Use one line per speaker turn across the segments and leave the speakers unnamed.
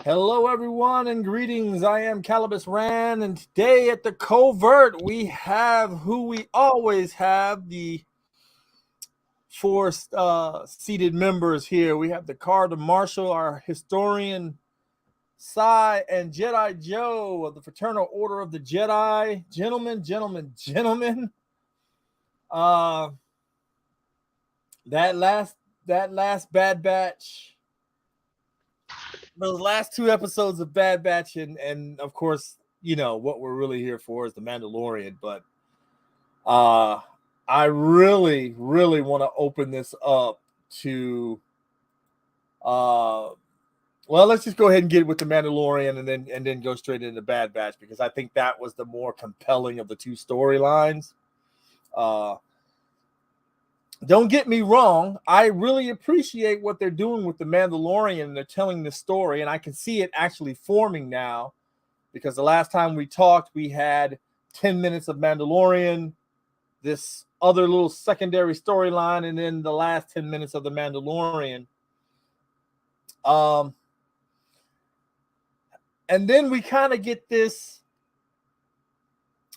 Hello, everyone, and greetings. I am Calibus Ran, and today at the Covert, we have who we always have, the four seated members here. We have the Card of Marshall, our historian, Sai, and Jedi Joe of the Fraternal Order of the Jedi. Gentlemen. That last Bad Batch, those last two episodes of Bad Batch, and of course, you know what we're really here for is the Mandalorian. But I really want to open this up to well, let's just go ahead and get with the Mandalorian and then go straight into Bad Batch, because I think that was the more compelling of the two storylines. Don't get me wrong, I really appreciate what they're doing with the Mandalorian, and they're telling the story, and I can see it actually forming now, because the last time we talked, we had 10 minutes of Mandalorian, this other little secondary storyline, and then the last 10 minutes of the Mandalorian. And then we kind of get this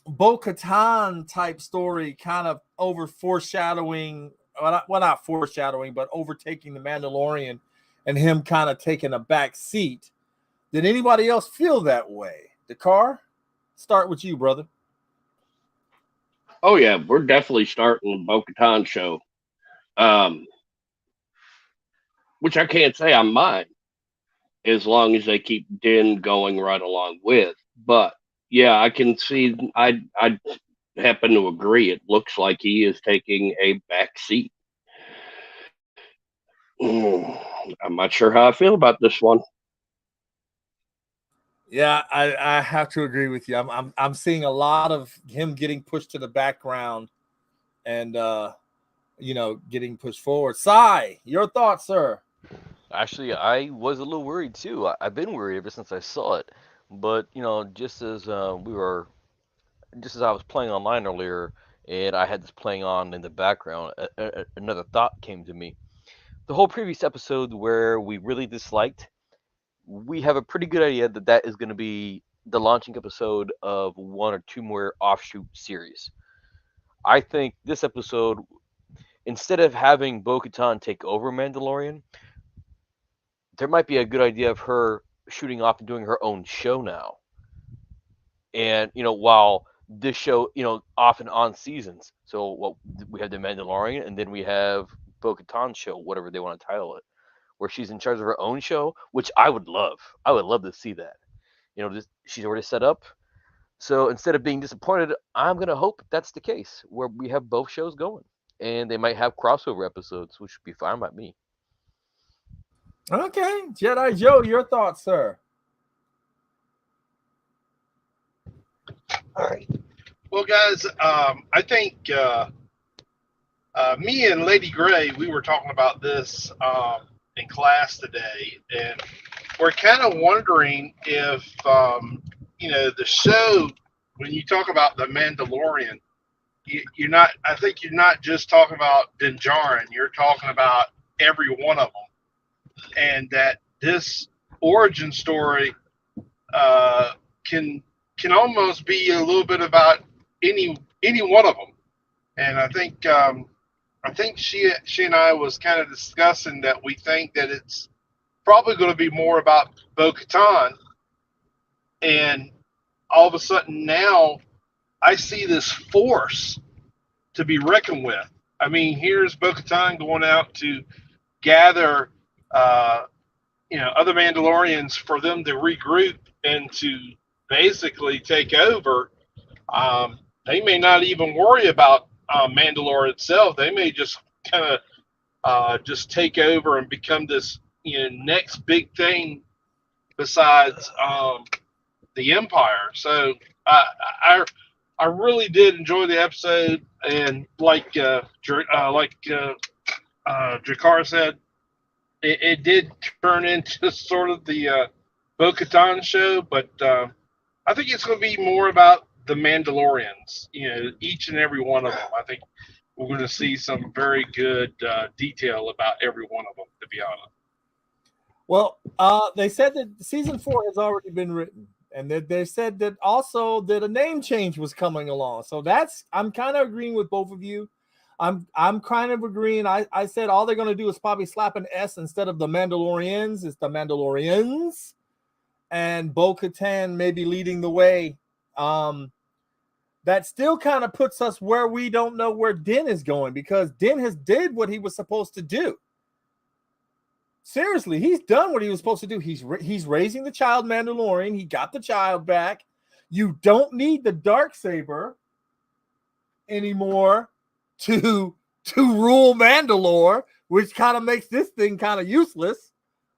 Bo-Katan type story kind of over foreshadowing, well, not foreshadowing, but overtaking the Mandalorian and him kind of taking a back seat. Did anybody else feel that way? Dakar, start with you, brother.
Oh, yeah, we're definitely starting the Bo-Katan show, which I can't say I mind, as long as they keep Din going right along with. But yeah, I can see. I happen to agree. It looks like he is taking a back seat. I'm not sure how I feel about this one.
Yeah, I have to agree with you. I'm seeing a lot of him getting pushed to the background, and getting pushed forward. Sai, your thoughts, sir?
Actually, I was a little worried too. I've been worried ever since I saw it. But just as just as I was playing online earlier, and I had this playing on in the background, another thought came to me. The whole previous episode where we really disliked, we have a pretty good idea that that is going to be the launching episode of one or two more offshoot series. I think this episode, instead of having Bo-Katan take over Mandalorian, there might be a good idea of her shooting off and doing her own show now. And while this show, off and on seasons. So what we have the Mandalorian, and then we have Bo-Katan show, whatever they want to title it, where she's in charge of her own show, which I would love. I would love to see that. She's already set up. So instead of being disappointed, I'm gonna hope that's the case, where we have both shows going, and they might have crossover episodes, which would be fine by me.
Okay, Jedi Joe, your thoughts, sir?
All right. Well, guys, I think me and Lady Gray, we were talking about this in class today, and we're kind of wondering if, the show, when you talk about the Mandalorian, you're not. I think you're not just talking about Din Djarin. You're talking about every one of them, and that this origin story can almost be a little bit about any one of them. And I think she and I was kind of discussing that we think that it's probably going to be more about Bo-Katan, and all of a sudden now I see this force to be reckoned with. I mean, here's Bo-Katan going out to gather, other Mandalorians for them to regroup and to basically take over. They may not even worry about Mandalore itself. They may just kind of just take over and become this next big thing besides the Empire. So I really did enjoy the episode, and like Jakar said, it did turn into sort of the Bo-Katan show, but I think it's going to be more about the Mandalorians. Each and every one of them. I think we're going to see some very good detail about every one of them, to be honest.
Well, they said that season 4 has already been written, and that they said that also that a name change was coming along. So I'm kind of agreeing with both of you. I'm kind of agreeing. I said all they're going to do is probably slap an S instead of the Mandalorians. It's the Mandalorians, and Bo-Katan maybe leading the way. That still kind of puts us where we don't know where Din is going, because Din has did what he was supposed to do. Seriously, he's done what he was supposed to do. He's raising the child Mandalorian. He got the child back. You don't need the Darksaber anymore to rule Mandalore, which kind of makes this thing kind of useless.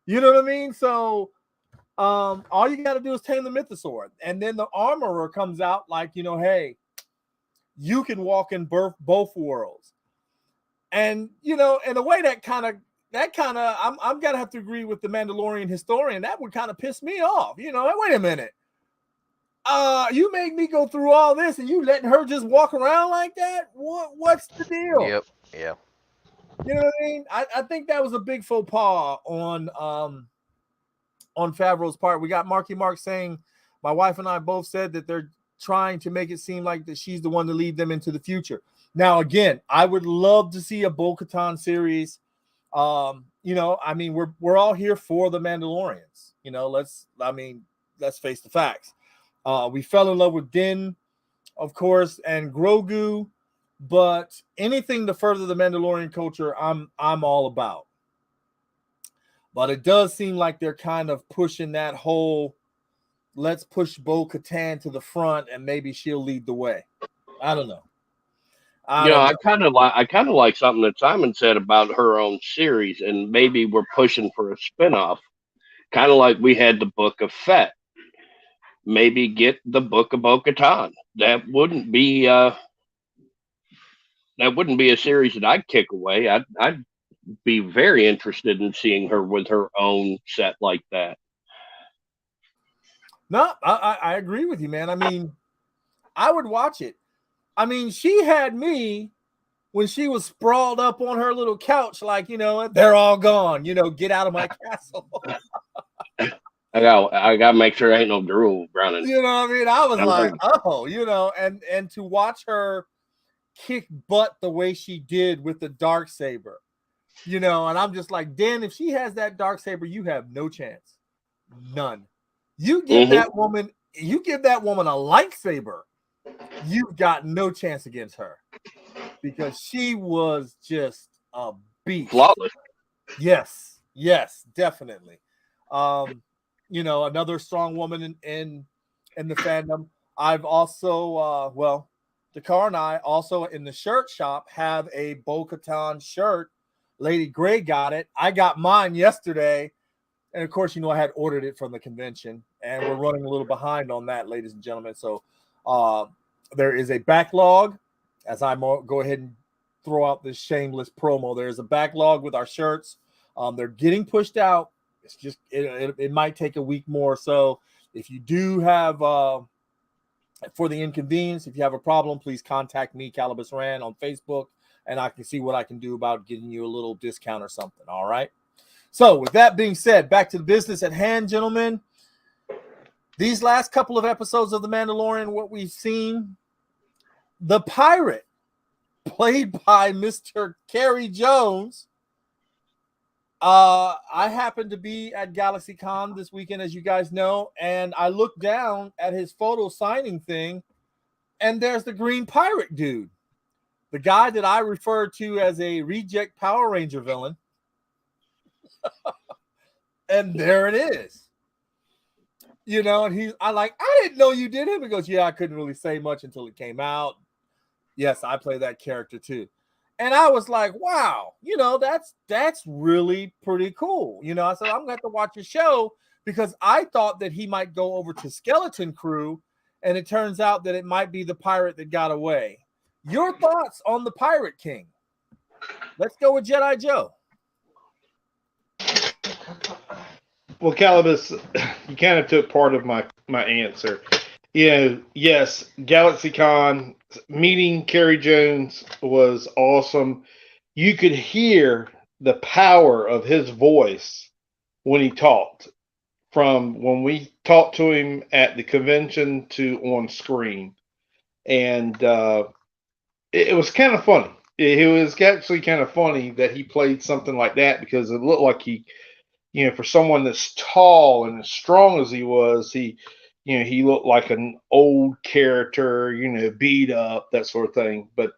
You know what I mean? So all you got to do is tame the Mythosaur, and then the Armorer comes out like, hey, you can walk in both worlds. And in a way that kind of I'm gonna have to agree with the Mandalorian historian. That would kind of piss me off. Wait a minute. You make me go through all this, and you letting her just walk around like that? What's the deal?
Yep. Yeah.
You know what I mean? I think that was a big faux pas on Favreau's part. We got Marky Mark saying, my wife and I both said that they're trying to make it seem like that she's the one to lead them into the future. Now, again, I would love to see a Bo-Katan series. We're all here for the Mandalorians. Let's face the facts. We fell in love with Din, of course, and Grogu, but anything to further the Mandalorian culture, I'm all about. But it does seem like they're kind of pushing that whole, let's push Bo-Katan to the front and maybe she'll lead the way. I don't know.
I kind of like something that Simon said about her own series, and maybe we're pushing for a spinoff, kind of like we had the Book of Fett. Maybe get the Book of Bo-Katan. That wouldn't be a series that I'd kick away. I'd be very interested in seeing her with her own set like that.
No, I agree with you, man. I would watch it. She had me when she was sprawled up on her little couch, like, they're all gone, get out of my castle.
I got to make sure there ain't no drool running.
You know what I mean? I was like, oh, and to watch her kick butt the way she did with the Darksaber, and I'm just like, Dan, if she has that Darksaber, you have no chance. None. You give that woman a lightsaber, you've got no chance against her, because she was just a beast.
Flawless.
Yes, definitely. Another strong woman in the fandom. I've also, Dakar and I also in the shirt shop have a Bo-Katan shirt. Lady Gray got it. I got mine yesterday. And of course, I had ordered it from the convention, and we're running a little behind on that, ladies and gentlemen. So there is a backlog. As I go ahead and throw out this shameless promo, there's a backlog with our shirts. They're getting pushed out. It's just it might take a week more. So if you do have for the inconvenience, if you have a problem, please contact me, Calibus Rand, on Facebook, and I can see what I can do about getting you a little discount or something. All right. So with that being said, back to the business at hand, gentlemen. These last couple of episodes of The Mandalorian, what we've seen, the pirate, played by Mr. Kerry Jones. I happened to be at GalaxyCon this weekend, as you guys know, and I looked down at his photo signing thing, and there's the Green Pirate dude, the guy that I referred to as a reject Power Ranger villain. And there it is. And I didn't know you did him. He goes, yeah, I couldn't really say much until it came out. Yes, I play that character too. And I was like, wow, that's really pretty cool. I said, I'm going to have to watch your show, because I thought that he might go over to Skeleton Crew, and it turns out that it might be the pirate that got away. Your thoughts on the Pirate King? Let's go with Jedi Joe.
Well, Calibus, you kind of took part of my answer. Yes, GalaxyCon meeting Kerry Jones was awesome. You could hear the power of his voice when he talked, from when we talked to him at the convention to on screen. And it was kind of funny. It was actually kind of funny that he played something like that, because it looked like he, for someone that's tall and as strong as he was, he looked like an old character, beat up, that sort of thing. But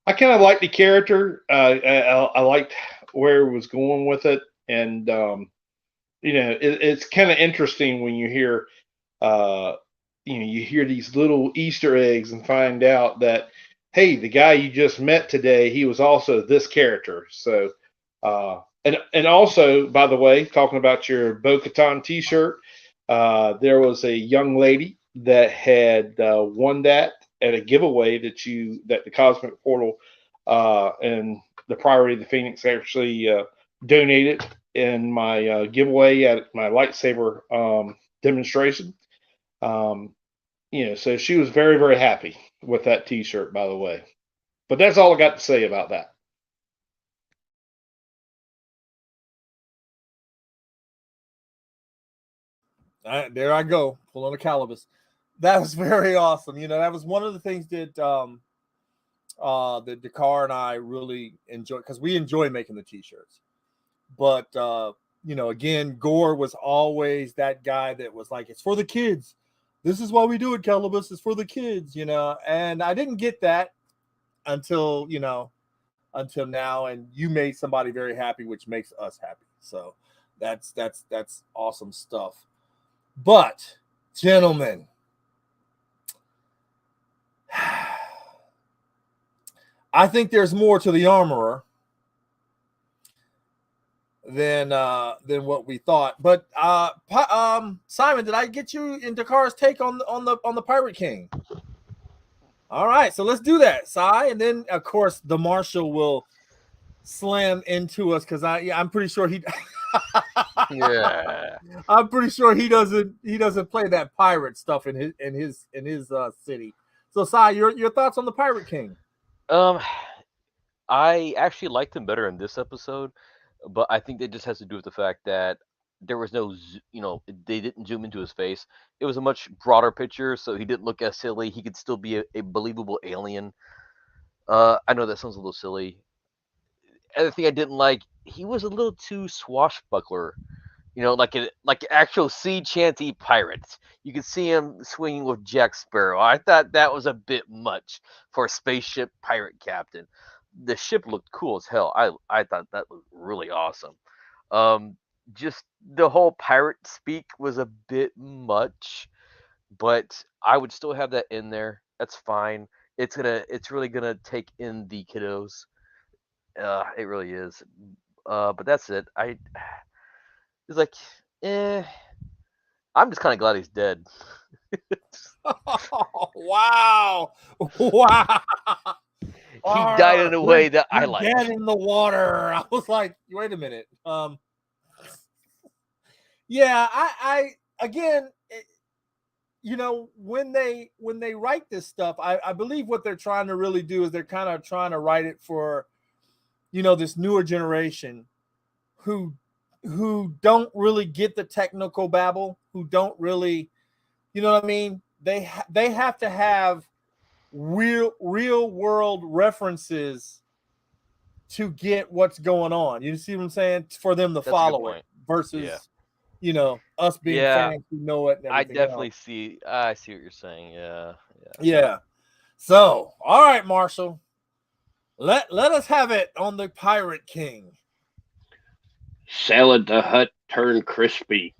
I kind of liked the character. I liked where it was going with it, and it's kind of interesting when you hear, you hear these little Easter eggs and find out that, hey, the guy you just met today, he was also this character. So, and also, by the way, talking about your Bo-Katan T-shirt, there was a young lady that had won that at a giveaway that the Cosmic Portal and the Priority of the Phoenix actually donated in my giveaway at my lightsaber demonstration. So she was very, very happy with that T-shirt, by the way. But that's all I got to say about that.
There I go, pulling a Calibus. That was very awesome. That was one of the things that that Dakar and I really enjoy, because we enjoy making the T-shirts. But again, Gore was always that guy that was like, it's for the kids. This is why we do it, Calibus. It's for the kids, And I didn't get that until now, and you made somebody very happy, which makes us happy. So that's awesome stuff. But, gentlemen, I think there's more to the Armorer than what we thought. But Simon, did I get you in Dakar's take on the Pirate King? All right, so let's do that, Si, and then of course the Marshal will slam into us, because I'm pretty sure he.
Yeah.
I'm pretty sure he doesn't play that pirate stuff in his city. So, Si, your thoughts on the Pirate King?
I actually liked him better in this episode, but I think that just has to do with the fact that there was no, they didn't zoom into his face. It was a much broader picture, so he didn't look as silly. He could still be a believable alien. I know that sounds a little silly. Other thing I didn't like, he was a little too swashbuckler. Like an actual sea chanty pirate. You could see him swinging with Jack Sparrow. I thought that was a bit much for a spaceship pirate captain. The ship looked cool as hell. I thought that was really awesome. Just the whole pirate speak was a bit much, but I would still have that in there. That's fine. It's really gonna take in the kiddos. It really is. But that's it. It's like, I'm just kind of glad he's dead.
Wow.
He died in a way that I like.
Dead in the water. I was like, wait a minute. Yeah, I again, when they write this stuff, I believe what they're trying to really do is they're kind of trying to write it for, this newer generation who don't really get the technical babble, who don't really, you know what I mean? They have to have real world references to get what's going on. You see what I'm saying? For them to follow it versus, us being fans who know it. And
I definitely
else.
see. I see what you're saying.
Yeah. So, all right, Marshall, let us have it on the Pirate King.
Salad the Hut turned crispy.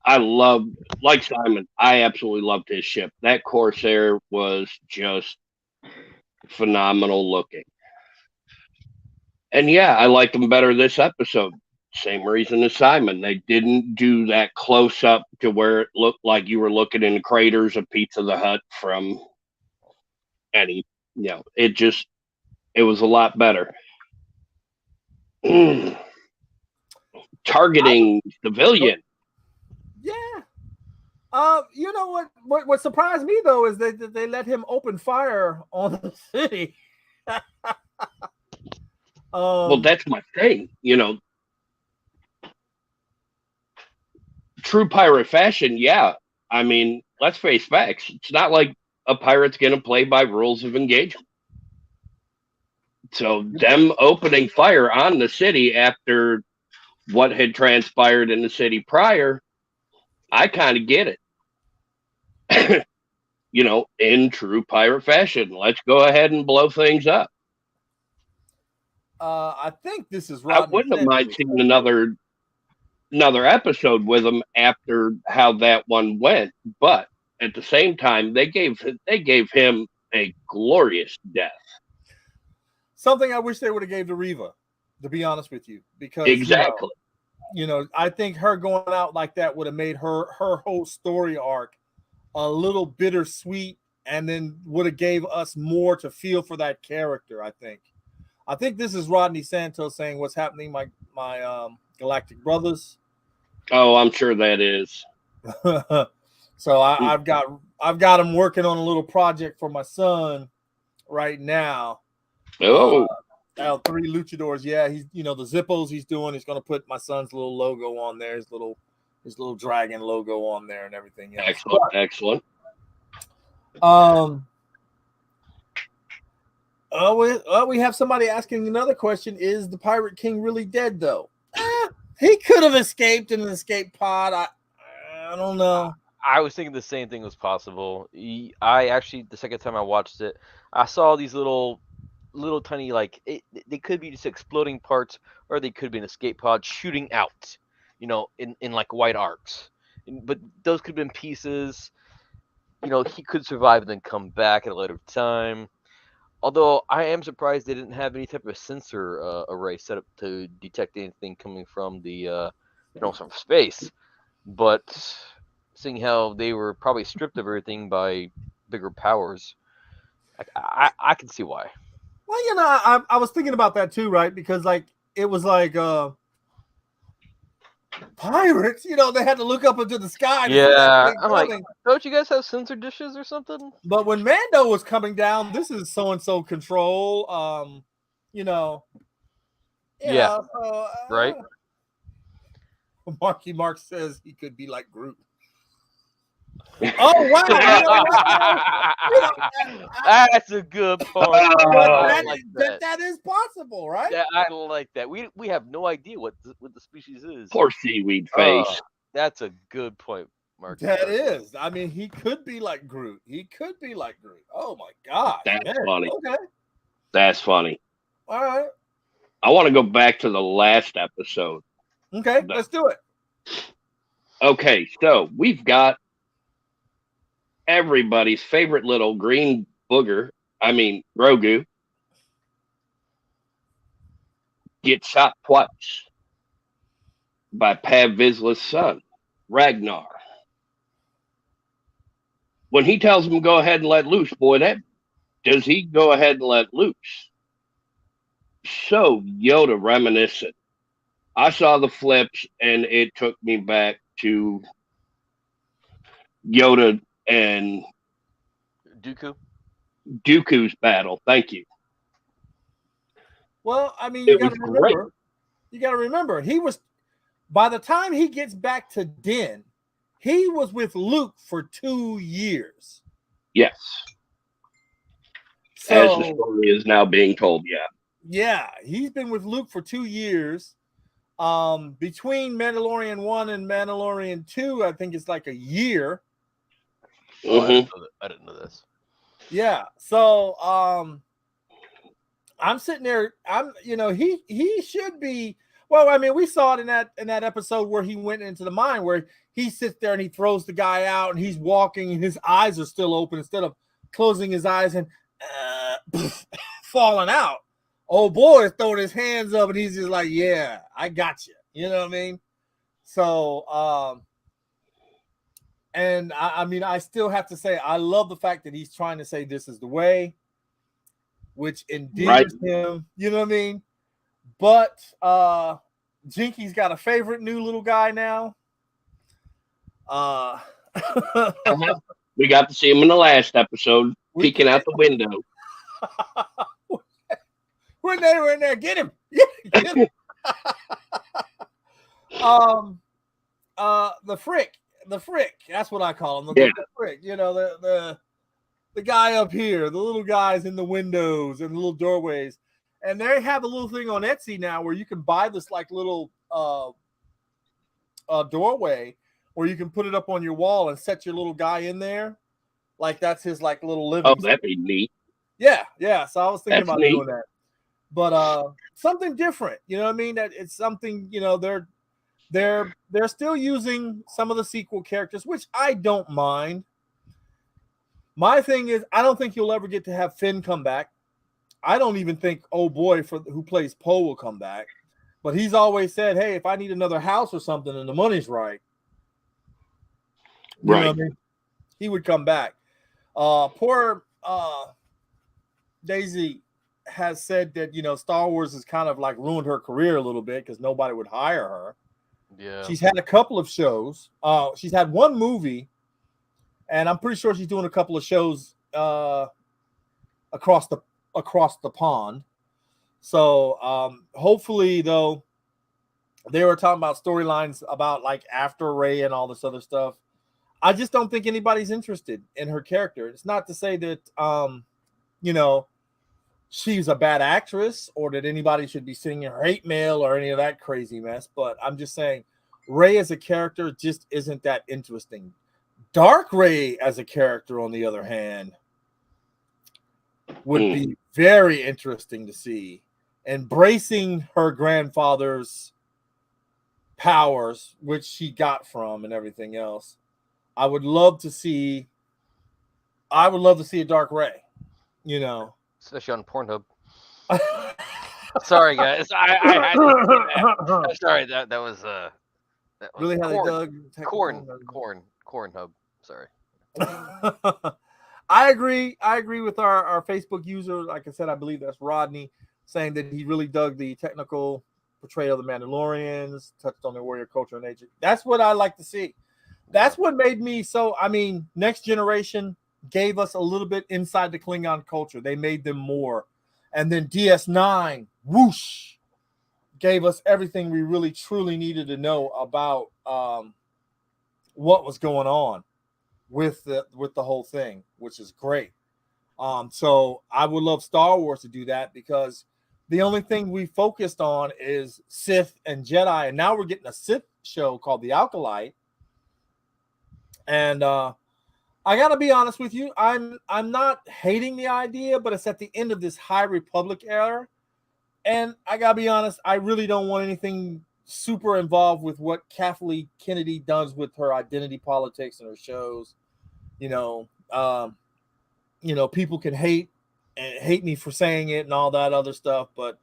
I love, like Simon, I absolutely loved his ship. That Corsair was just phenomenal looking. And yeah, I liked him better this episode. Same reason as Simon. They didn't do that close up to where it looked like you were looking in the craters of Pizza the Hut from any, it was a lot better. Targeting civilian.
Yeah. You know what surprised me though is that they let him open fire on the city.
Well, that's my thing. True pirate fashion, yeah. I mean, let's face facts. It's not like a pirate's going to play by rules of engagement. So them opening fire on the city after what had transpired in the city prior, I kind of get it. In true pirate fashion, let's go ahead and blow things up.
I think this is
I wouldn't have mind seeing another episode with him after how that one went, but at the same time, they gave him a glorious death.
Something I wish they would have gave to Reva, to be honest with you, because
exactly,
I think her going out like that would have made her whole story arc a little bittersweet, and then would have gave us more to feel for that character. I think this is Rodney Santos saying, "What's happening, my galactic brothers?"
Oh, I'm sure that is.
So I've got him working on a little project for my son right now.
Oh,
L3 Luchadors. Yeah, he's the Zippos he's doing. He's going to put my son's little logo on there, his little dragon logo on there, and everything else.
Excellent.
We have somebody asking another question: is the Pirate King really dead though? He could have escaped in an escape pod. I don't know.
I was thinking the same thing was possible. I actually, the second time I watched it, I saw these little tiny, they could be just exploding parts, or they could be an escape pod shooting out, in like white arcs. But those could have been pieces. He could survive and then come back at a later time. Although I am surprised they didn't have any type of sensor array set up to detect anything coming from the, from space. But seeing how they were probably stripped of everything by bigger powers, I can see why.
Well, I was thinking about that too, right? Because it was pirates, they had to look up into the sky.
Yeah, I'm like, don't you guys have sensor dishes or something?
But when Mando was coming down, this is so-and-so control,
Yeah, right?
Marky Mark says he could be like Groot. Oh wow!
That's a good point.
That is possible, right?
Yeah, I like that. We have no idea what the species is.
Poor seaweed face.
That's a good point, Mark.
That is. I mean, he could be like Groot. Oh my God!
That's funny.
Okay,
that's funny.
All right.
I want to go back to the last episode.
Okay, let's do it.
Okay, so we've got everybody's favorite little green booger, Grogu, gets shot twice by Pav Vizsla's son, Ragnar. When he tells him to go ahead and let loose, does he go ahead and let loose? So Yoda reminiscent. I saw the flips and it took me back to Yoda and Dooku's battle. Thank you.
Well, you got to remember, he was, by the time he gets back to Din, he was with Luke for 2 years.
Yes.
So,
as the story is now being told, yeah.
Yeah, he's been with Luke for 2 years. Between Mandalorian 1 and Mandalorian 2, I think it's like a year.
I didn't know this.
Yeah. So I'm sitting there, he should be, we saw it in that episode where he went into the mine, where he sits there and he throws the guy out and he's walking and his eyes are still open instead of closing his eyes and falling out. Oh boy is throwing his hands up and he's just like, yeah, I got you. You know what I mean? So, and I mean, I still have to say, I love the fact that he's trying to say this is the way, which endears him. You know what I mean? But Jinky's got a favorite new little guy now.
We got to see him in the last episode, peeking out the window.
We're in there. Get him. Get him. The frick. That's what I call him. The frick. You know, the guy up here, the little guys in the windows and the little doorways. And they have a little thing on Etsy now where you can buy this like little doorway where you can put it up on your wall and set your little guy in there. Like that's his like little living.
Oh, that'd be neat.
Yeah. So I was thinking about doing that. But something different, you know what I mean? That it's something, you know, they're still using some of the sequel characters, which I don't mind. My thing is, I don't think you'll ever get to have Finn come back. I don't even think old boy who plays Poe will come back. But he's always said, hey, if I need another house or something and the money's right, you know what I mean? He would come back. Poor Daisy has said that, you know, Star Wars has kind of like ruined her career a little bit because nobody would hire her.
Yeah.
She's had a couple of shows. She's had one movie, and I'm pretty sure she's doing a couple of shows across the pond. So hopefully, though, they were talking about storylines about like after Rey and all this other stuff. I just don't think anybody's interested in her character. It's not to say that you know, she's a bad actress or that anybody should be sending her hate mail or any of that crazy mess. But I'm just saying Rey as a character just isn't that interesting. Dark Rey as a character, on the other hand, would be very interesting to see. Embracing her grandfather's powers, which she got from and everything else. I would love to see a Dark Rey, you know.
Especially on Pornhub. Sorry, guys. I had to do that. I'm sorry. That was
really how
corn hub. Sorry.
I agree with our Facebook user. Like I said, I believe that's Rodney, saying that he really dug the technical portrayal of the Mandalorians, touched on their warrior culture and nature. That's what I like to see. That's what made me so. I mean, Next Generation gave us a little bit inside the Klingon culture. They made them more. And then DS9, whoosh, gave us everything we really truly needed to know about what was going on with the whole thing, which is great. So I would love Star Wars to do that, because the only thing we focused on is Sith and Jedi, and now we're getting a Sith show called The Acolyte. And I gotta be honest with you, I'm not hating the idea, but it's at the end of this High Republic era, and I gotta be honest, I really don't want anything super involved with what Kathleen Kennedy does with her identity politics and her shows. You know, people can hate me for saying it and all that other stuff, but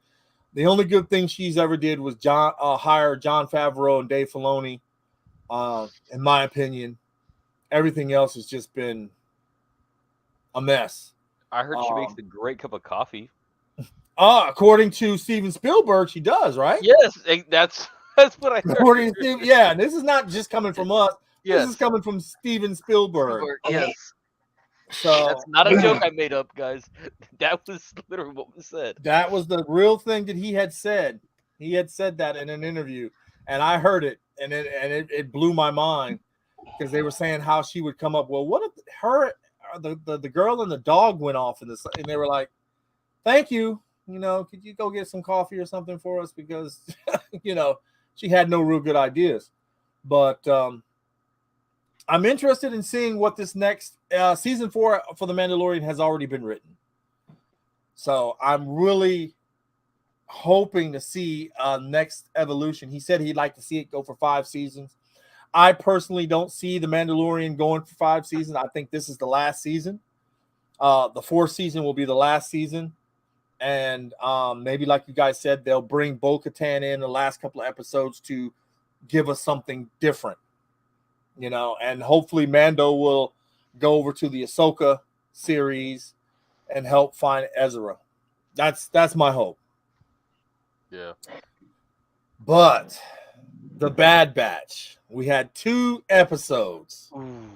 the only good thing she's ever did was hire Jon Favreau and Dave Filoni. In my opinion, everything else has just been a mess.
I heard she makes a great cup of coffee.
According to Steven Spielberg, she does, right?
Yes, that's what I heard.
According to Steve, yeah, and this is not just coming from us.
Yes.
This is coming from Steven Spielberg.
Yes.
So
that's not a joke I made up, guys. That was literally what was said.
That was the real thing that he had said. He had said that in an interview, and I heard it, and it blew my mind, because they were saying how she would come up. Well, what if the girl and the dog went off in this, and they were like, "Thank you. You know, could you go get some coffee or something for us?" Because you know, she had no real good ideas. But I'm interested in seeing what this next season 4 for The Mandalorian has already been written. So I'm really hoping to see next evolution. He said he'd like to see it go for 5 seasons. I personally don't see The Mandalorian going for 5 seasons. I think this is the last season. The 4th season will be the last season. and maybe like you guys said, they'll bring Bo-Katan in the last couple of episodes to give us something different, and hopefully Mando will go over to the Ahsoka series and help find Ezra. That's my hope.
Yeah.
But the Bad Batch, we had 2 episodes.
Ooh.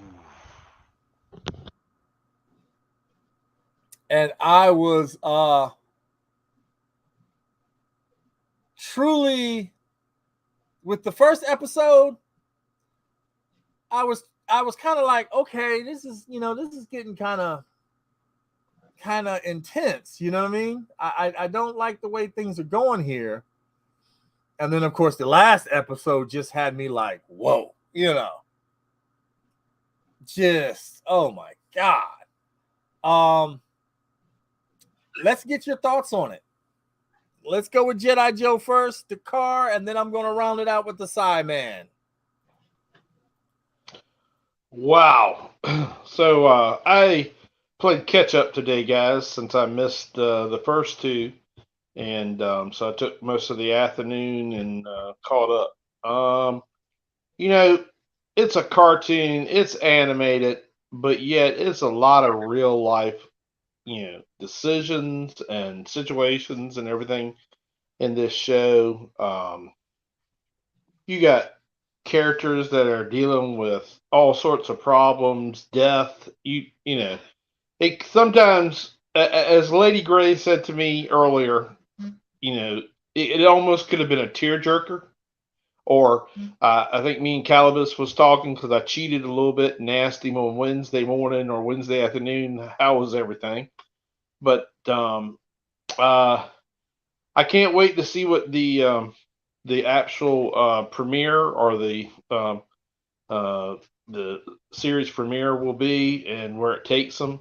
And I was truly, with the first episode, I was kind of like, okay, this is getting kind of intense. You know what I mean? I don't like the way things are going here. And then, of course, the last episode just had me like, whoa, just, oh my God. Let's get your thoughts on it. Let's go with Jedi Joe first, the car, and then I'm going to round it out with the Psy-Man.
Wow. So I played catch up today, guys, since I missed the first 2. And so I took most of the afternoon and caught up. It's a cartoon, it's animated, but yet it's a lot of real life, decisions and situations and everything in this show. You got characters that are dealing with all sorts of problems, death. It sometimes, as Lady Gray said to me earlier, it almost could have been a tearjerker. Or I think me and Calibus was talking because I cheated a little bit and asked him on Wednesday morning or Wednesday afternoon how was everything. But I can't wait to see what the actual premiere or the series premiere will be and where it takes them.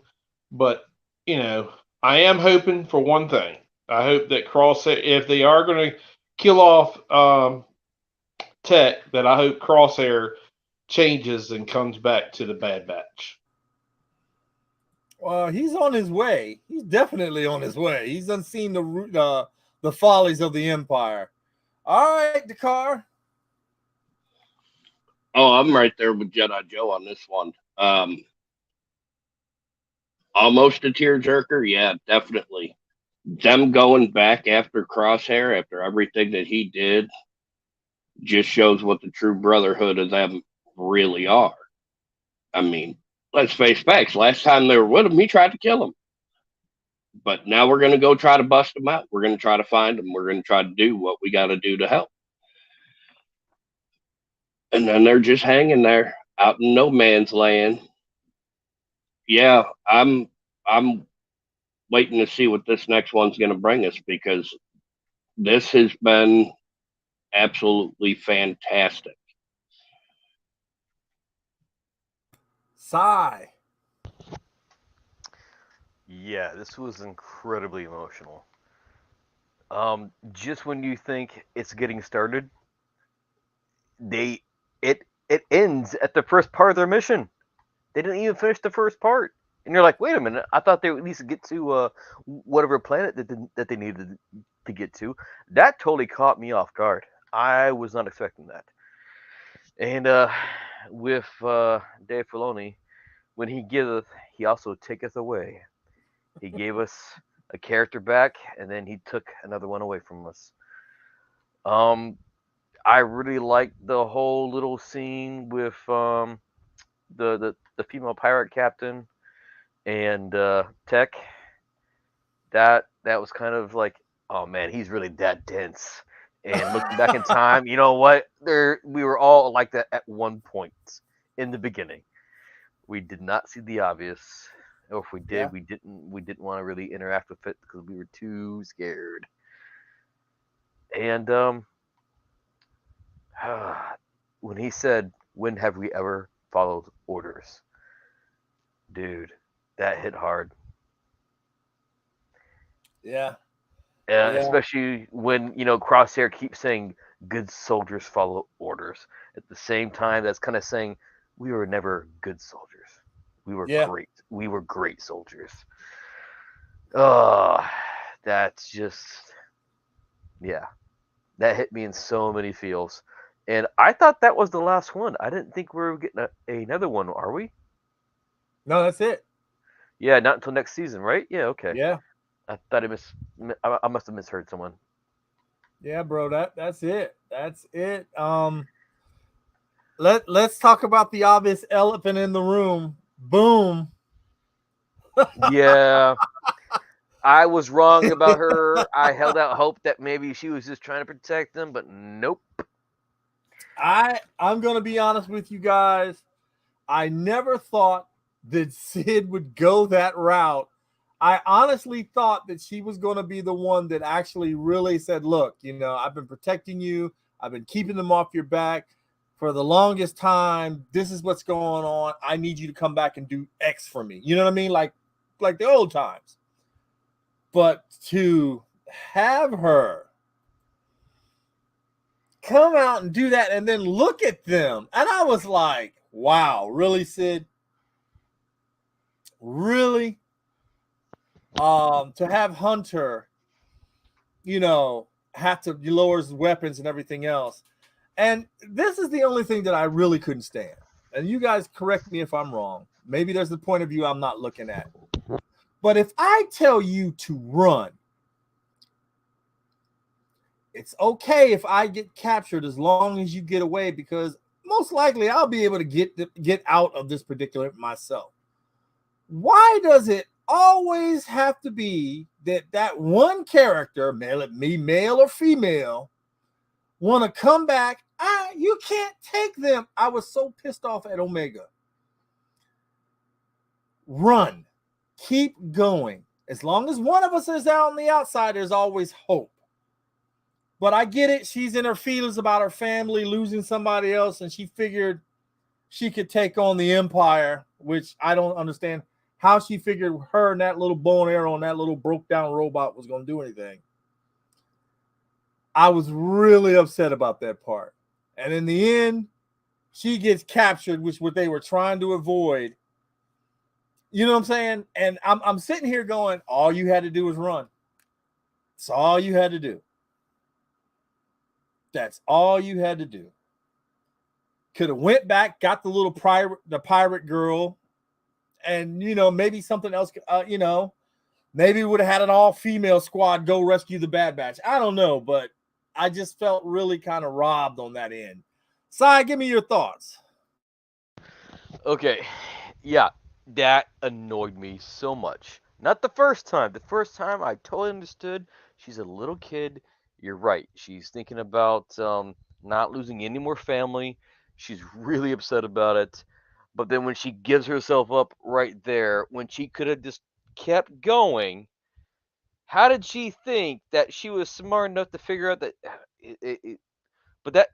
But I am hoping for one thing. I hope that Crosshair, if they are going to kill off Tech, that I hope Crosshair changes and comes back to the Bad Batch.
Well, he's on his way. He's definitely on his way. He's unseen the follies of the Empire. All right, Dakar.
Oh, I'm right there with Jedi Joe on this one. Almost a tearjerker, yeah, definitely. Them going back after Crosshair after everything that he did just shows what the true brotherhood of them really are. I mean, let's face facts. Last time they were with him, he tried to kill him. But now we're going to go try to bust him out. We're going to try to find him. We're going to try to do what we got to do to help. And then they're just hanging there out in no man's land. Yeah, I'm waiting to see what this next one's going to bring us because this has been absolutely fantastic.
Sigh.
Yeah, this was incredibly emotional. Just when you think it's getting started, they it ends at the first part of their mission. They didn't even finish the first part, and you're like, wait a minute, I thought they would at least get to whatever planet that they needed to get to. That totally caught me off guard. I was not expecting that. And with Dave Filoni, when he giveth, he also taketh away. He gave us a character back, and then he took another one away from us. I really liked the whole little scene with the female pirate captain and Tech. That was kind of like, oh man, he's really that dense. And looking back in time, you know what? We were all like that at one point in the beginning. We did not see the obvious, or if we did,
Yeah.
we didn't want to really interact with it because we were too scared. And when he said, "When have we ever followed orders?" Dude, that hit hard.
Yeah. Yeah.
Especially when Crosshair keeps saying, "Good soldiers follow orders." At the same time, that's kind of saying we were never good soldiers. We were
Yeah.
great. We were great soldiers. Uh, that's just, yeah, that hit me in so many feels. And I thought that was the last one. I didn't think we were getting another one, are we?
No, that's it.
Yeah, not until next season, right? Yeah, okay.
Yeah.
I thought I must have misheard someone.
Yeah, bro. That's it. That's it. Let's talk about the obvious elephant in the room. Boom.
Yeah, I was wrong about her. I held out hope that maybe she was just trying to protect them, but nope.
I'm gonna be honest with you guys. I never thought that Sid would go that route. I honestly thought that she was going to be the one that actually really said, look, I've been protecting you. I've been keeping them off your back for the longest time. This is what's going on. I need you to come back and do X for me. You know what I mean? Like the old times. But to have her come out and do that and then look at them. And I was like, wow, really, Sid? Really? To have Hunter, have to lower his weapons and everything else. And this is the only thing that I really couldn't stand. And you guys correct me if I'm wrong. Maybe there's a point of view I'm not looking at. But if I tell you to run, it's okay if I get captured as long as you get away, because most likely I'll be able to get out of this predicament myself. Why does it always have to be that one character, male or female, want to come back? You can't take them. I was so pissed off at Omega. Run. Keep going. As long as one of us is out on the outside, there's always hope. But I get it. She's in her feelings about her family losing somebody else, and she figured she could take on the Empire, which I don't understand how she figured her and that little bow and arrow and that little broke down robot was going to do anything. I was really upset about that part. And in the end, she gets captured, which what they were trying to avoid. You know what I'm saying? And I'm sitting here going, all you had to do was run. That's all you had to do. That's all you had to do. Could have went back, got the pirate girl, and maybe something else. Maybe would have had an all-female squad go rescue the Bad Batch. I don't know, but I just felt really kind of robbed on that end. Sai, give me your thoughts.
Okay, yeah, that annoyed me so much. Not the first time. The first time I totally understood. She's a little kid. You're right. She's thinking about not losing any more family. She's really upset about it. But then when she gives herself up right there, when she could have just kept going, how did she think that she was smart enough to figure out that but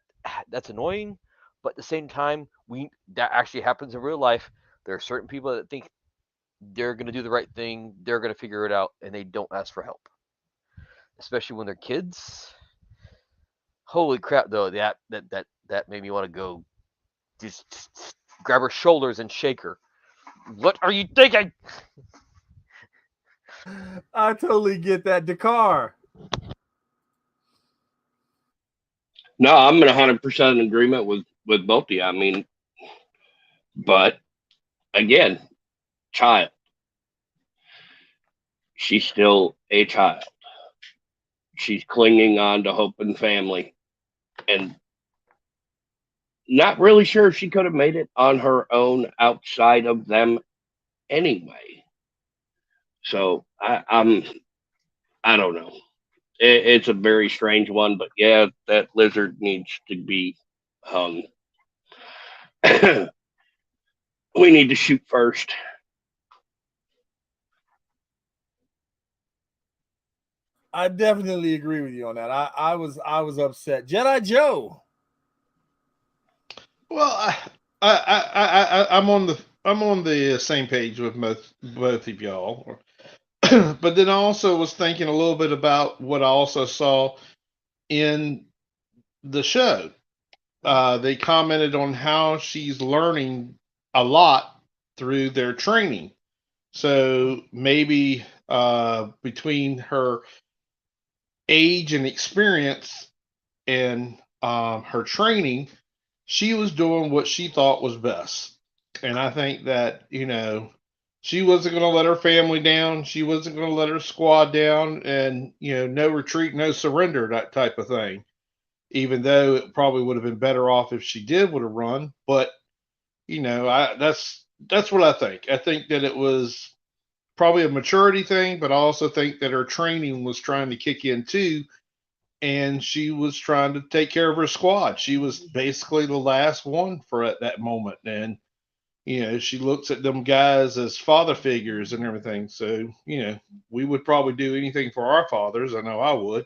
that's annoying. But at the same time, that actually happens in real life. There are certain people that think they're going to do the right thing, they're going to figure it out, and they don't ask for help, especially when they're kids. Holy crap, though, that made me want to go just grab her shoulders and shake her. What are you thinking?
I totally get that. Dakar.
No, I'm in 100% in agreement with both of you. I mean, but again, child. She's still a child. She's clinging on to hope and family, and not really sure if she could have made it on her own outside of them anyway. So I don't know. It's a very strange one, but yeah, that lizard needs to be hung. We need to shoot first.
I definitely agree with you on that. I was upset. Jedi Joe.
Well, I'm on the same page with both of y'all, but then I also was thinking a little bit about what I also saw in the show. They commented on how she's learning a lot through their training. So maybe between her age and experience and her training, she was doing what she thought was best. And I think that, she wasn't going to let her family down. She wasn't going to let her squad down, and, no retreat, no surrender, that type of thing. Even though it probably would have been better off if she would have run. But, that's what I think. I think that it was probably a maturity thing, but I also think that her training was trying to kick in too, and she was trying to take care of her squad. She was basically the last one for at that moment, and she looks at them guys as father figures and everything. So we would probably do anything for our fathers. I know I would,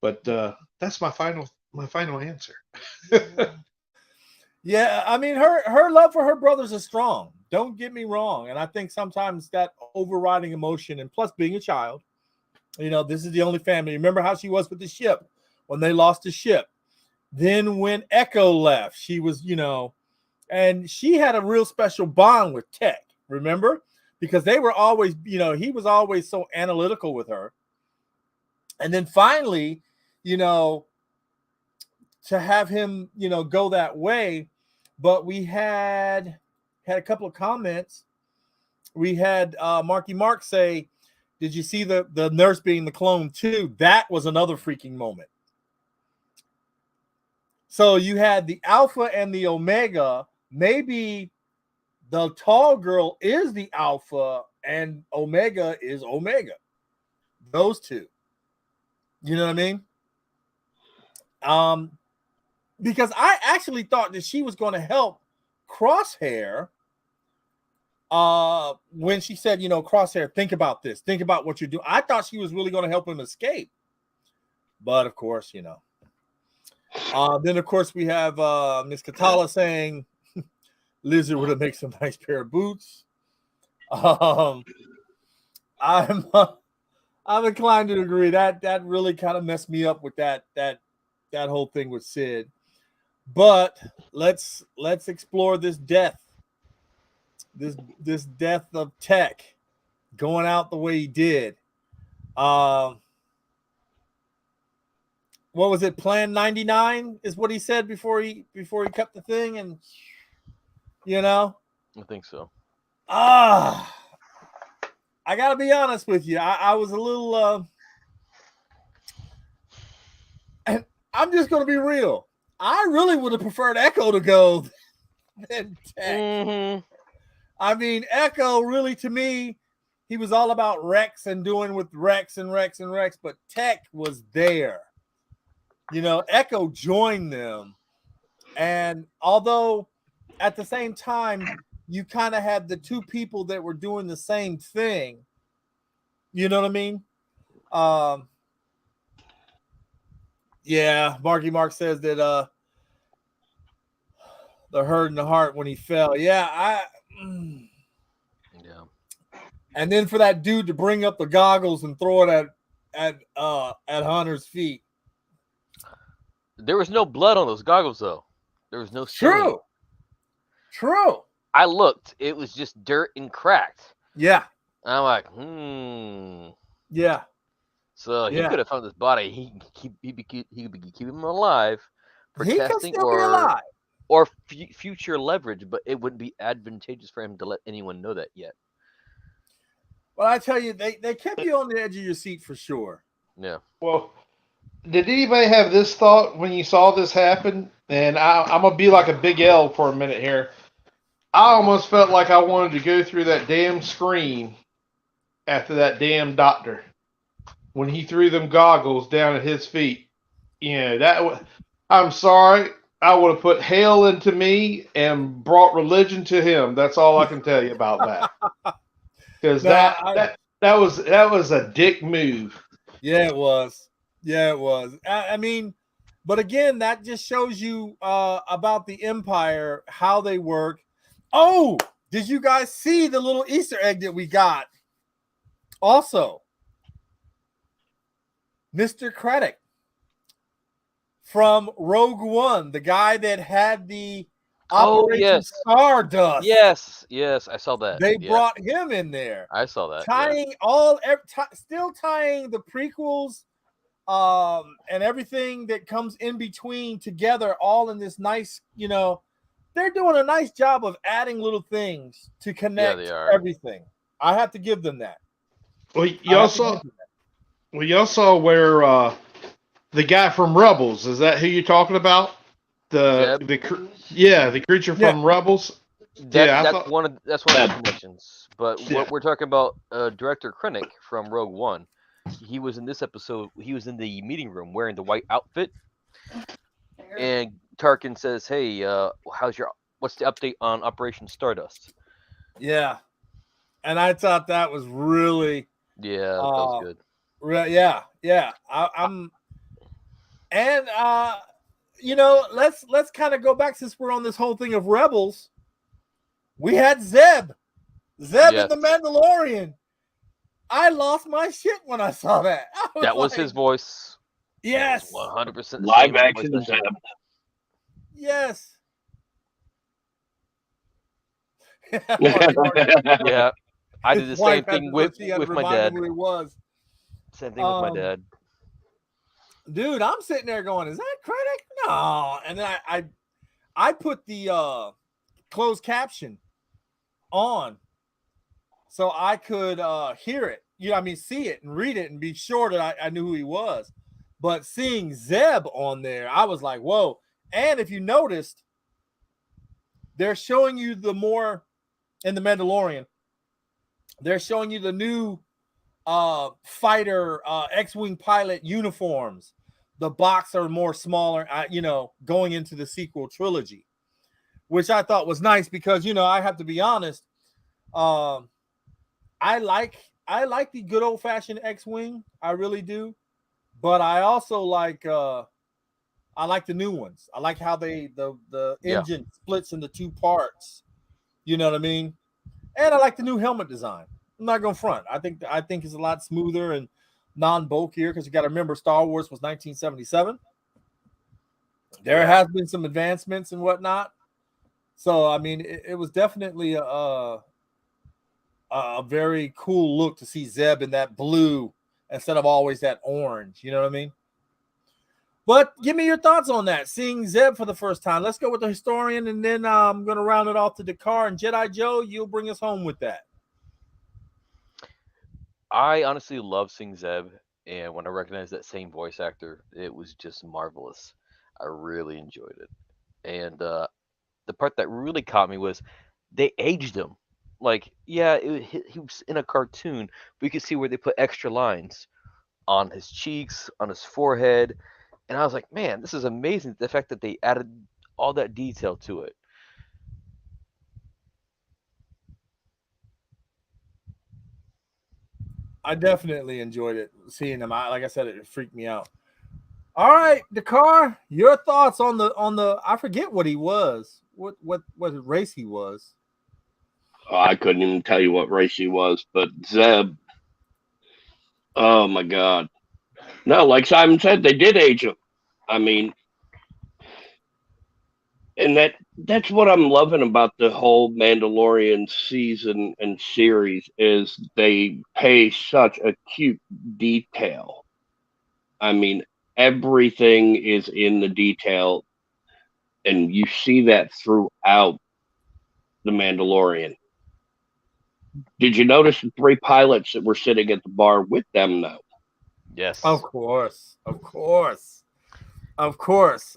but that's my final answer.
Yeah, I mean, her love for her brothers is strong. Don't get me wrong. And I think sometimes that overriding emotion, and plus being a child, this is the only family. Remember how she was with the ship when they lost the ship. Then when Echo left, she was, and she had a real special bond with Tech, remember? Because they were always, he was always so analytical with her. And then finally, to have him, go that way. But we had a couple of comments. We had Marky Mark say, did you see the nurse being the clone too? That was another freaking moment. So you had the Alpha and the Omega. Maybe the tall girl is the Alpha and Omega is Omega. Those two. You know what I mean? Because I actually thought that she was going to help Crosshair when she said, Crosshair, think about this. Think about what you're doing. I thought she was really going to help him escape. But, of course, then, of course, we have Miss Katala saying Lizard would have made some nice pair of boots. I'm inclined to agree. That really kind of messed me up with that whole thing with Sid. But let's explore this death. This death of Tech going out the way he did. What was it? Plan 99 is what he said before he cut the thing, and
I think so.
I gotta be honest with you. I was a little and I'm just gonna be real. I really would have preferred Echo to go than Tech.
Mm-hmm.
I mean, Echo really, to me, he was all about Rex and doing with Rex, but Tech was there. Echo joined them. And although at the same time, you kind of had the two people that were doing the same thing. You know what I mean? Yeah, Marky Mark says that the hurt in the heart when he fell. Yeah,
Yeah.
And then for that dude to bring up the goggles and throw it at Hunter's feet.
There was no blood on those goggles, though. There was no stain.
True.
I looked. It was just dirt and cracked.
Yeah.
And I'm like,
Yeah.
So he could have found this body. He could be keeping him alive for testing or future leverage, but it wouldn't be advantageous for him to let anyone know that yet.
Well, I tell you, they kept you on the edge of your seat for sure.
Yeah.
Well, did anybody have this thought when you saw this happen? And I'm going to be like a big L for a minute here. I almost felt like I wanted to go through that damn screen after that damn doctor when he threw them goggles down at his feet. I'm sorry. I would have put hell into me and brought religion to him. That's all I can tell you about that. Because that was a dick move.
Yeah, it was. I mean, but again, that just shows you about the Empire, how they work. Oh, did you guys see the little Easter egg that we got? Also, Mr. Krennic from Rogue One, the guy that had the Operation
yes.
Stardust.
Yes, I saw that.
They
Yeah,
brought him in there,
I saw that. Yeah.
tying still tying the prequels, and everything that comes in between together, all in this nice, they're doing a nice job of adding little things to
Yeah,
connect
they are.
everything. I have to give them that.
Well,
I
y'all
have to
saw.
give them that.
Well, y'all saw where the guy from Rebels. Is that who you're talking about?
Zeb.
The creature
Yeah.
from Rebels.
That
Yeah, I
that's
thought.
one of the connections. But
Yeah.
what we're talking about, director Krennic from Rogue One, he was in this episode. He was in the meeting room wearing the white outfit, and Tarkin says, "Hey, what's the update on Operation Stardust?"
Yeah. And I thought that was really,
Yeah, that was good.
yeah. I'm, and let's kind of go back since we're on this whole thing of Rebels. We had Zeb in
Yes.
the Mandalorian. I lost my shit when I saw that.
That was his voice.
Yes.
100%
Live action Zeb.
Yes.
Yeah, I did the
His
same
wife had
thing
to-
with
she had to
my
remind
dad.
him who he was.
Same thing with my dad.
Dude, I'm sitting there going, "Is that Krennic?" No, and then I put the closed caption on so I could hear it. See it and read it and be sure that I knew who he was. But seeing Zeb on there, I was like, "Whoa!" And if you noticed, they're showing you the more in the Mandalorian. They're showing you the new fighter X-wing pilot uniforms. The box are more smaller, going into the sequel trilogy, which I thought was nice because I have to be honest. I like the good old fashioned X-wing, I really do, but I also like the new ones. I like how the engine splits into two parts. You know what I mean? And I like the new helmet design. I'm not going to front. I think it's a lot smoother and non-bulkier because you got to remember Star Wars was 1977. There has been some advancements and whatnot. So I mean, it was definitely a very cool look to see Zeb in that blue instead of always that orange. You know what I mean? But give me your thoughts on that. Seeing Zeb for the first time. Let's go with the historian, and then I'm going to round it off to Dakar and Jedi Joe. You'll bring us home with that.
I honestly love seeing Zeb, and when I recognized that same voice actor, it was just marvelous. I really enjoyed it, and the part that really caught me was they aged him. Like, yeah, he was in a cartoon, but you could see where they put extra lines on his cheeks, on his forehead, and I was like, man, this is amazing. The fact that they added all that detail to it.
I definitely enjoyed it seeing him. Like I said, it freaked me out. All right, Dakar, your thoughts on the I forget what he was. What race he was.
I couldn't even tell you what race he was, but Zeb. Oh my God! No, like Simon said, they did age him. I mean, and that's what I'm loving about the whole Mandalorian season and series is they pay such acute detail. I mean, everything is in the detail, and you see that throughout the Mandalorian. Did you notice the three pilots that were sitting at the bar with them, though?
Yes.
Of course.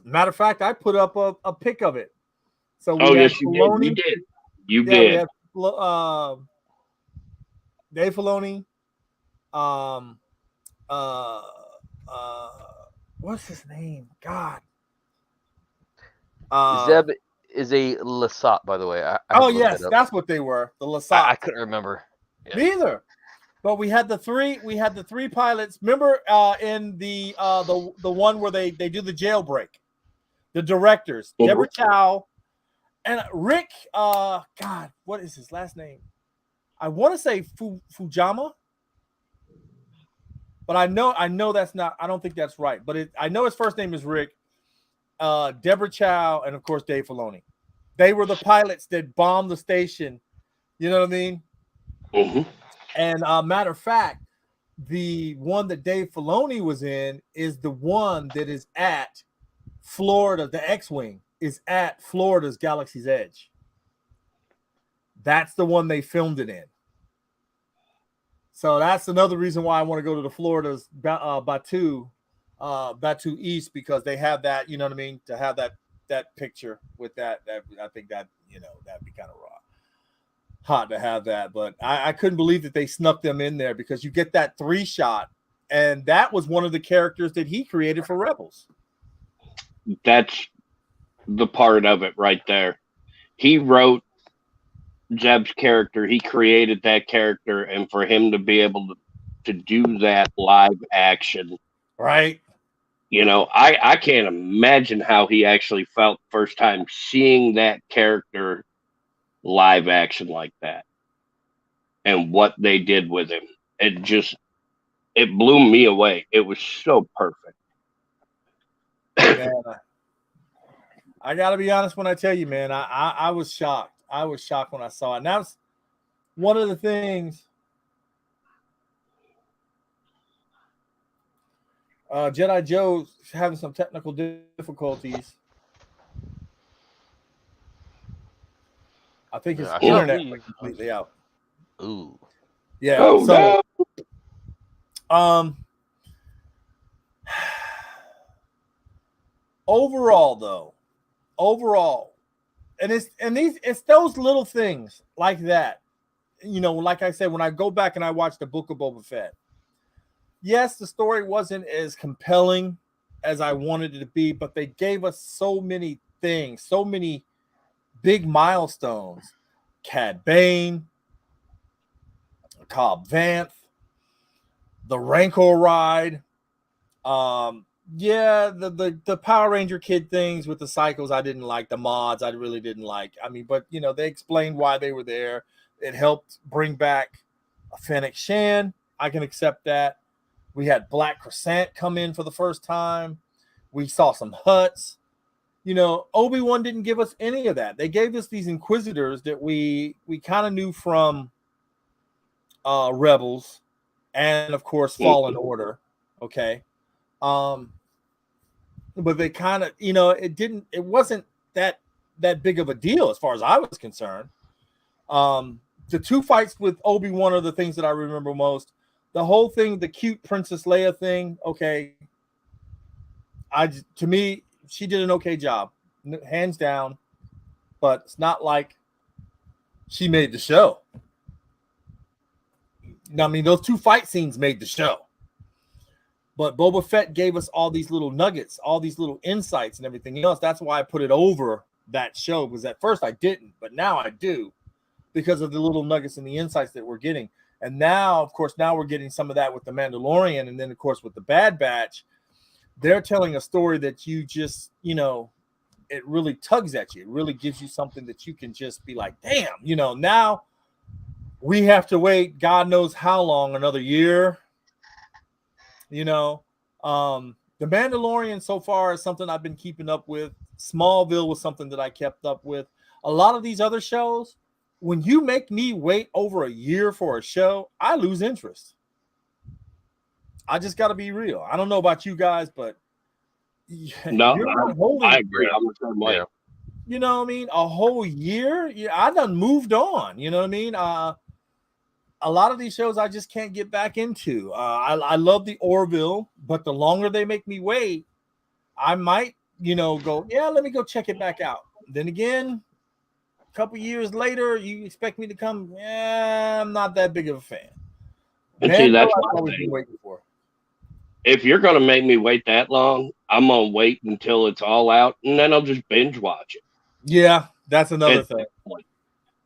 Matter of fact, I put up a pic of it. So we had
yes, you
Filoni.
did. You did. You
We
did.
had Dave Filoni. What's his name? God.
Zeb is a Lasat, by the way. I
yes, that's what they were. The Lasat.
I couldn't remember. Yeah.
Me either. But we had the three pilots. Remember in the one where they do the jailbreak. The directors, Deborah Chow and Rick. God, what is his last name? I want to say Fujama, but I know that's not. I don't think that's right. But I know his first name is Rick. Deborah Chow, and of course Dave Filoni. They were the pilots that bombed the station. You know what I mean?
Mm-hmm.
And matter of fact, the one that Dave Filoni was in is the one that is at Florida. The X-Wing is at Florida's Galaxy's Edge. That's the one they filmed it in. So that's another reason why I want to go to the Florida's Batu East, because they have that, you know what I mean, to have that picture with that I think that, you know, that'd be kind of hot to have that. But I couldn't believe that they snuck them in there, because you get that 3 shot, and that was one of the characters that he created for Rebels.
That's the part of it right there. He wrote Zeb's character. He created that character, and for him to be able to do that live action,
right?
You know, I can't imagine how he actually felt first time seeing that character live action like that, and what they did with him. It blew me away. It was so perfect.
Man, I gotta be honest when I tell you, man, I was shocked. I was shocked when I saw it. And that's one of the things. Jedi Joe's having some technical difficulties. I think his internet went completely out.
Ooh.
Yeah.
Oh,
so,
no.
Overall, and it's those little things like that. You know, like I said, when I go back and I watch the Book of Boba Fett, yes, the story wasn't as compelling as I wanted it to be, but they gave us so many things, so many big milestones. Cad Bane, Cobb Vanth, the Rancor ride. Yeah, the Power Ranger kid things with the cycles, I didn't like. The mods, I really didn't like. I mean, but you know, they explained why they were there. It helped bring back a Fennec Shan. I can accept that. We had Black Crescent come in for the first time. We saw some Hutts. You know, Obi-Wan didn't give us any of that. They gave us these Inquisitors that we kind of knew from Rebels, and of course Fallen Order. Okay. But they kind of, you know, it wasn't that big of a deal as far as I was concerned. The 2 fights with Obi-Wan are the things that I remember most. The whole thing, the cute Princess Leia thing, okay. To me, she did an okay job, hands down, but it's not like she made the show. I mean, those 2 fight scenes made the show. But Boba Fett gave us all these little nuggets, all these little insights and everything else. That's why I put it over that show, because at first I didn't, but now I do, because of the little nuggets and the insights that we're getting. And now, of course, we're getting some of that with the Mandalorian. And then, of course, with the Bad Batch, they're telling a story that you just, you know, it really tugs at you. It really gives you something that you can just be like, damn, you know, now we have to wait God knows how long, another year. You know, the Mandalorian so far is something I've been keeping up with. Smallville was something that I kept up with. A lot of these other shows, when you make me wait over a year for a show, I lose interest. I just got to be real. I don't know about you guys, but
No, I agree.
Yeah.
I'm the same way.
Yeah.
You know what I mean? A whole year? Yeah, I done moved on. You know what I mean? A lot of these shows I just can't get back into. I love the Orville, but the longer they make me wait, I might, you know, go, yeah, let me go check it back out. Then again, a couple years later, you expect me to come, yeah, I'm not that big of a fan.
And see, that's
I've
my
always
thing.
been waiting for.
If you're going to make me wait that long, I'm going to wait until it's all out, and then I'll just binge watch it.
Yeah, that's another thing.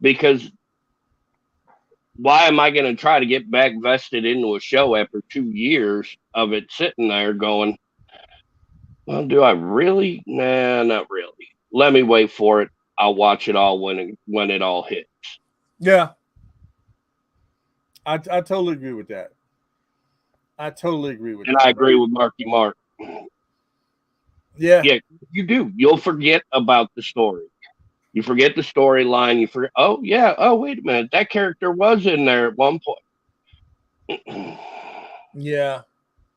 Because why am I going to try to get back vested into a show after 2 years of it sitting there going, well, do I really? Nah, not really. Let me wait for it. I'll watch it all when it all hits.
Yeah. I totally agree with that. I totally agree with
and
that.
I agree with Marky Mark.
Yeah.
Yeah, you do. You'll forget about the story. You forget the storyline. You forget. Oh yeah. Oh wait a minute. That character was in there at one point.
Yeah.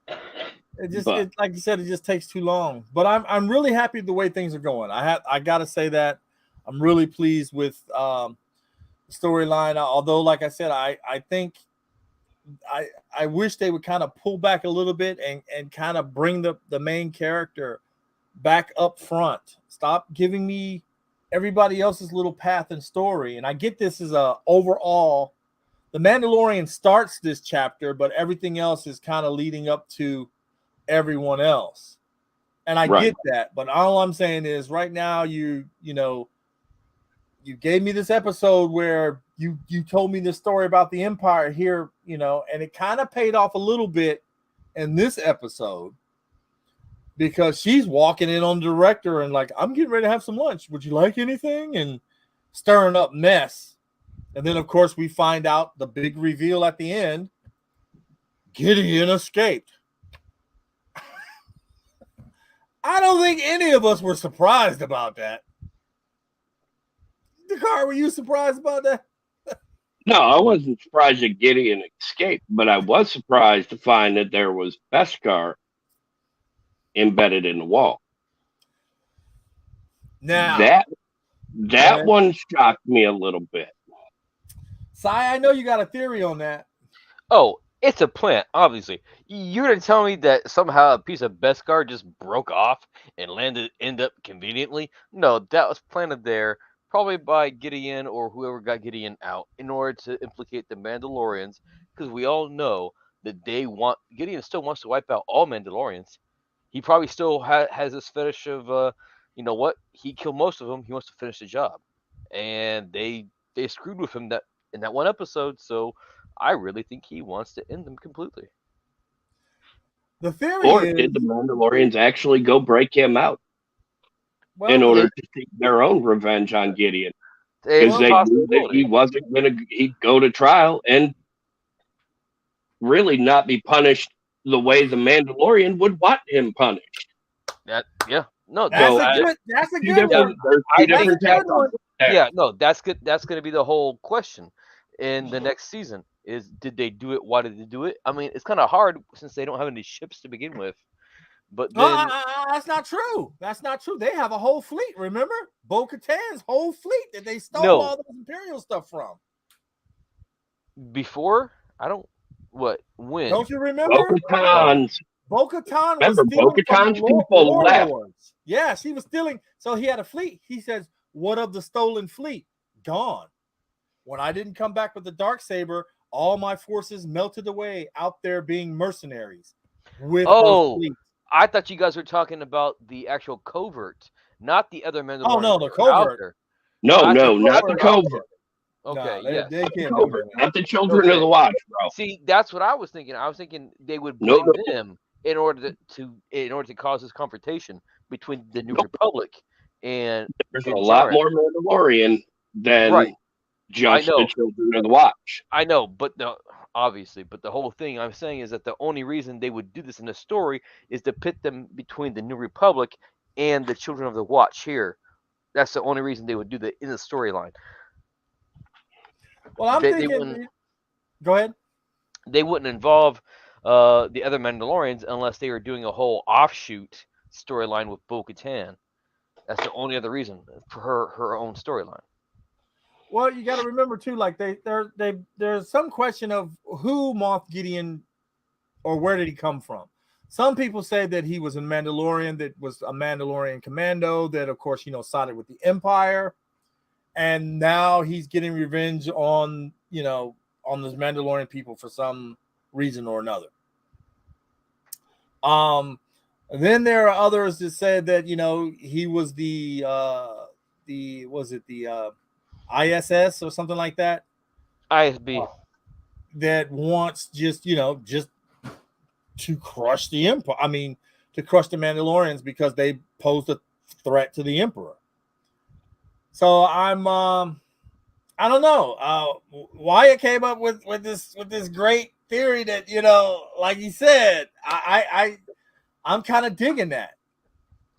But
Like you said, it just takes too long. But I'm really happy the way things are going. I gotta say that I'm really pleased with the storyline. Although, like I said, I think I wish they would kind of pull back a little bit and kind of bring the main character back up front. Stop giving me everybody else's little path and story. And I get this as a overall. The Mandalorian starts this chapter, but everything else is kind of leading up to everyone else. And I get that, but all I'm saying is right now you gave me this episode where you told me this story about the Empire here, and it kind of paid off a little bit in this episode because she's walking in on the director and like, I'm getting ready to have some lunch. Would you like anything? And stirring up mess. And then, of course, we find out the big reveal at the end. Gideon escaped. I don't think any of us were surprised about that. Dakar, were you surprised about that?
no, I wasn't surprised that Gideon escaped, but I was surprised to find that there was Beskar embedded in the wall.
Now
that one shocked me a little bit.
Sai, I know you got a theory on that.
Oh, it's a plant, obviously. You're going to tell me that somehow a piece of Beskar just broke off and ended up conveniently? No, that was planted there probably by Gideon or whoever got Gideon out in order to implicate the Mandalorians, because we all know that Gideon still wants to wipe out all Mandalorians. He probably still has this fetish of, you know what? He killed most of them. He wants to finish the job. And they screwed with him in that one episode, so I really think he wants to end them completely.
The theory
Or
is,
did the Mandalorians actually go break him out in order to seek their own revenge on Gideon? Because they knew that he wasn't going to he'd go to trial and really not be punished the way the Mandalorian would want him punished.
That's
a good one.
Yeah, no, that's good. That's going to be the whole question in the next season. Is did they do it? Why did they do it? I mean, it's kind of hard since they don't have any ships to begin with. But then
that's not true. That's not true. They have a whole fleet. Remember, Bo-Katan's whole fleet that they stole all those Imperial stuff from.
Before, when?
Don't you remember?
Bo-Katan
was stealing from the Lords. Yeah, she was stealing. So he had a fleet. He says, "What of the stolen fleet? Gone. When I didn't come back with the Darksaber, all my forces melted away out there being mercenaries."
I thought you guys were talking about the actual Covert, not the other Mandalorians.
Oh no, the Covert.
No, not the Covert.
Okay,
they can't do that.
Not the Children of the Watch, bro.
See, that's what I was thinking. I was thinking they would blame them in order to cause this confrontation between the New Republic and.
There's a lot more Mandalorian than just the Children of the Watch.
I know, but obviously, but the whole thing I'm saying is that the only reason they would do this in the story is to pit them between the New Republic and the Children of the Watch here. That's the only reason they would do that in the storyline.
Well, I'm thinking. Go ahead.
They wouldn't involve the other Mandalorians unless they were doing a whole offshoot storyline with Bo-Katan. That's the only other reason for her own storyline.
Well, you got to remember too, like there's some question of who Moff Gideon, or where did he come from? Some people say that he was a Mandalorian, that was a Mandalorian commando, that of course sided with the Empire, and now he's getting revenge on on those Mandalorian people for some reason or another. Then there are others that said that he was the ISS or something like that.
ISB.
That wants just to crush the Empire. I mean, to crush the Mandalorians because they posed a threat to the Emperor. So I don't know. Wyatt came up with this great theory that like he said, I'm kind of digging that.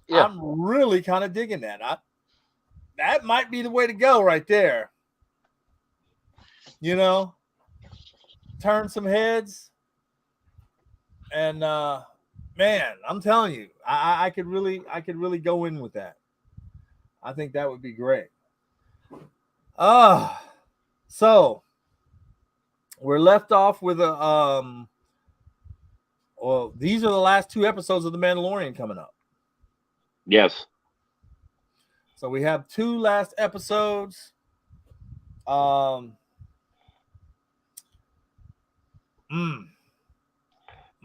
Yeah. I'm really kind of digging that. that might be the way to go right there. You know, turn some heads, and man, I'm telling you, I could really go in with that. I think that would be great. So we're left off with a well, these are the last 2 episodes of The Mandalorian coming up.
Yes.
So we have 2 last episodes.
I'm going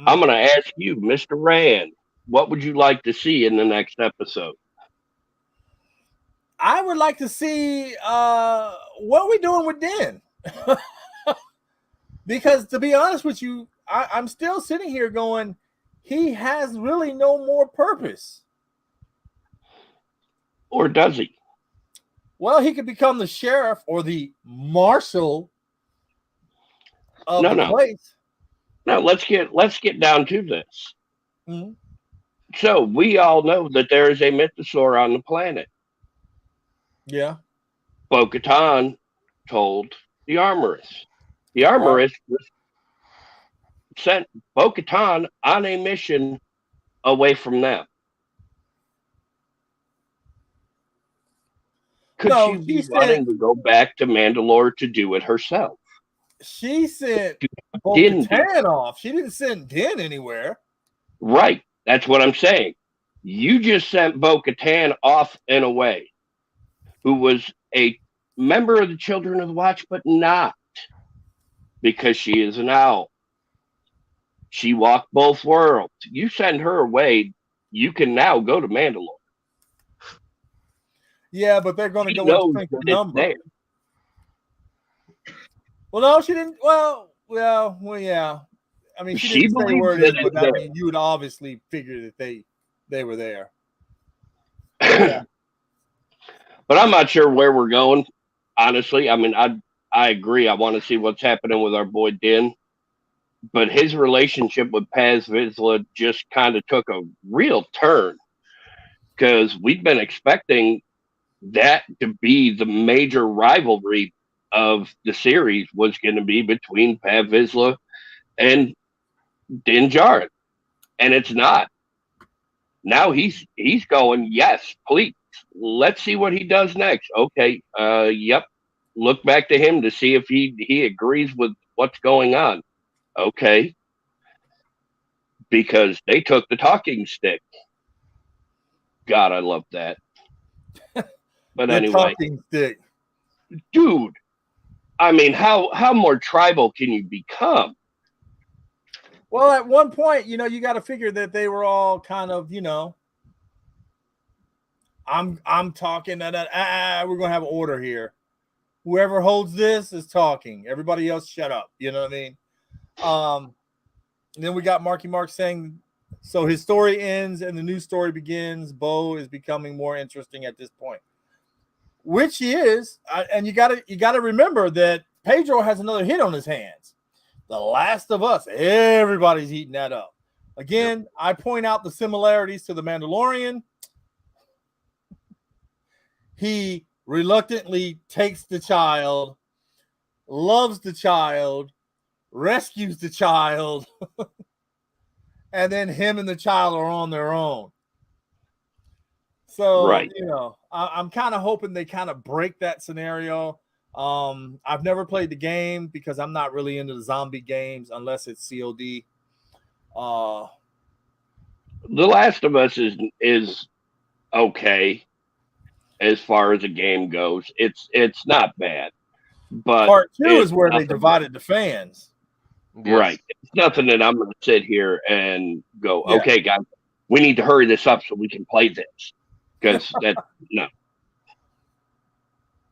to ask you, Mr. Rand, what would you like to see in the next episode?
I would like to see what we're doing with Den. Because to be honest with you, I'm still sitting here going, he has really no more purpose.
Or does he?
Well, he could become the sheriff or the marshal of the place.
No, let's get down to this.
Mm-hmm.
So we all know that there is a mythosaur on the planet.
Yeah.
Bo-Katan told the armorist. The armorist sent Bo-Katan on a mission away from them. Could she be wanting to go back to Mandalore to do it herself?
She sent Bo-Katan off. She didn't send Din anywhere.
Right. That's what I'm saying. You just sent Bo-Katan off and away, who was a member of the Children of the Watch, but not because she is an owl. She walked both worlds. You send her away, you can now go to Mandalore.
Yeah, but they're going to go and shrink the number. There. Well, no, she didn't. Well, yeah. I mean, she didn't say where it is, but I mean, you would obviously figure that they were there. Yeah.
But I'm not sure where we're going, honestly. I mean, I agree. I want to see what's happening with our boy Din. But his relationship with Paz Vizsla just kind of took a real turn, because we've been expecting that to be the major rivalry of the series was going to be between Paz Vizsla and Din Djarin. And it's not. Now he's going, yes, please. Let's see what he does next. Okay. Yep. Look back to him to see if he agrees with what's going on. Okay. Because they took the talking stick. God, I love that. But anyway.
Talking stick.
Dude. I mean, how more tribal can you become?
Well, at one point, you got to figure that they were all kind of, I'm talking. We're gonna have order here. Whoever holds this is talking. Everybody else, shut up. You know what I mean? And then we got Marky Mark saying, so his story ends and the new story begins. Bo is becoming more interesting at this point, which he is. And you gotta remember that Pedro has another hit on his hands. The Last of Us. Everybody's eating that up. Again, I point out the similarities to the Mandalorian. He reluctantly takes the child, loves the child, rescues the child, and then him and the child are on their own. So,
right.
I'm kind of hoping they kind of break that scenario. I've never played the game because I'm not really into the zombie games unless it's COD.
The Last of Us is okay as far as the game goes. It's not bad. But
part 2 is where they divided the fans.
Right. It's nothing that I'm going to sit here and go, okay, guys, we need to hurry this up so we can play this. Because no.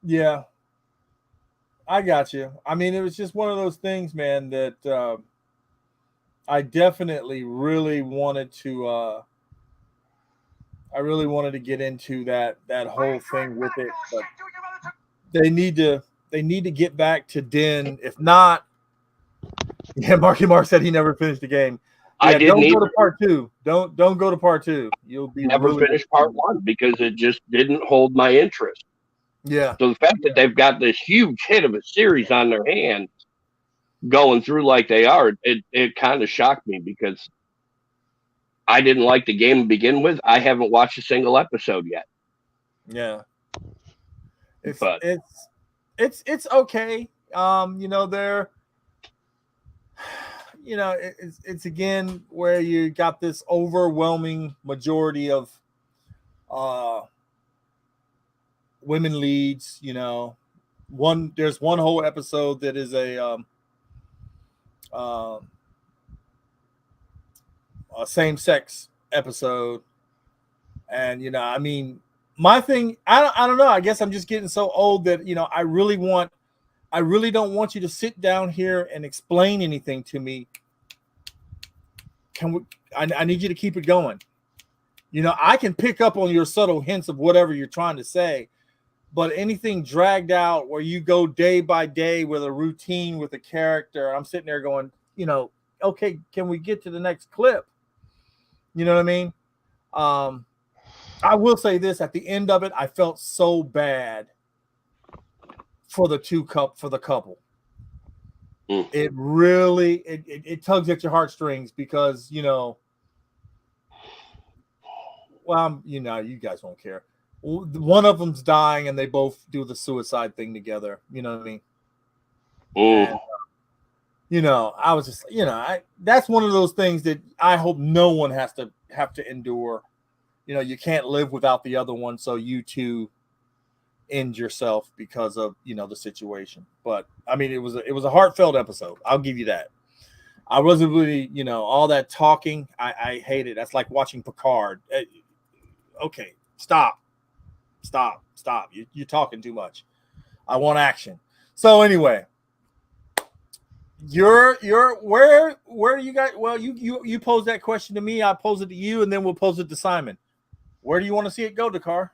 Yeah. I got you. I mean, it was just one of those things, man, that I definitely really wanted to get into that whole thing with it. But they need to get back to Din. If not, Marky Mark said he never finished the game.
I didn't
don't go to part 2. Don't go to part 2. You'll be
never finished part 1 because it just didn't hold my interest.
Yeah.
So the fact that they've got this huge hit of a series on their hands going through like they are, it kind of shocked me because I didn't like the game to begin with. I haven't watched a single episode yet.
Yeah. It's
But
it's it's okay. They're it's again where you got this overwhelming majority of uh women leads. There's one whole episode that is uh, a same sex episode, and I mean, my thing, I don't know. I guess I'm just getting so old that I really don't want you to sit down here and explain anything to me. Can we? I need you to keep it going. I can pick up on your subtle hints of whatever you're trying to say, but anything dragged out where you go day by day with a routine with a character, I'm sitting there going, okay, can we get to the next clip? You know what I mean? I will say this: at the end of it, I felt so bad for the couple. It really it tugs at your heartstrings because you guys won't care. One of them's dying, and they both do the suicide thing together. You know what I mean? And, I was just, that's one of those things that I hope no one have to endure. You can't live without the other one, so you two end yourself because of the situation. But I mean, it was a heartfelt episode. I'll give you that. I wasn't really, all that talking. I hate it. That's like watching Picard. Okay, stop. You're talking too much. I want action. So anyway, you're where do you guys? Well, you pose that question to me. I pose it to you, and then we'll pose it to Simon. Where do you want to see it go, Dakar?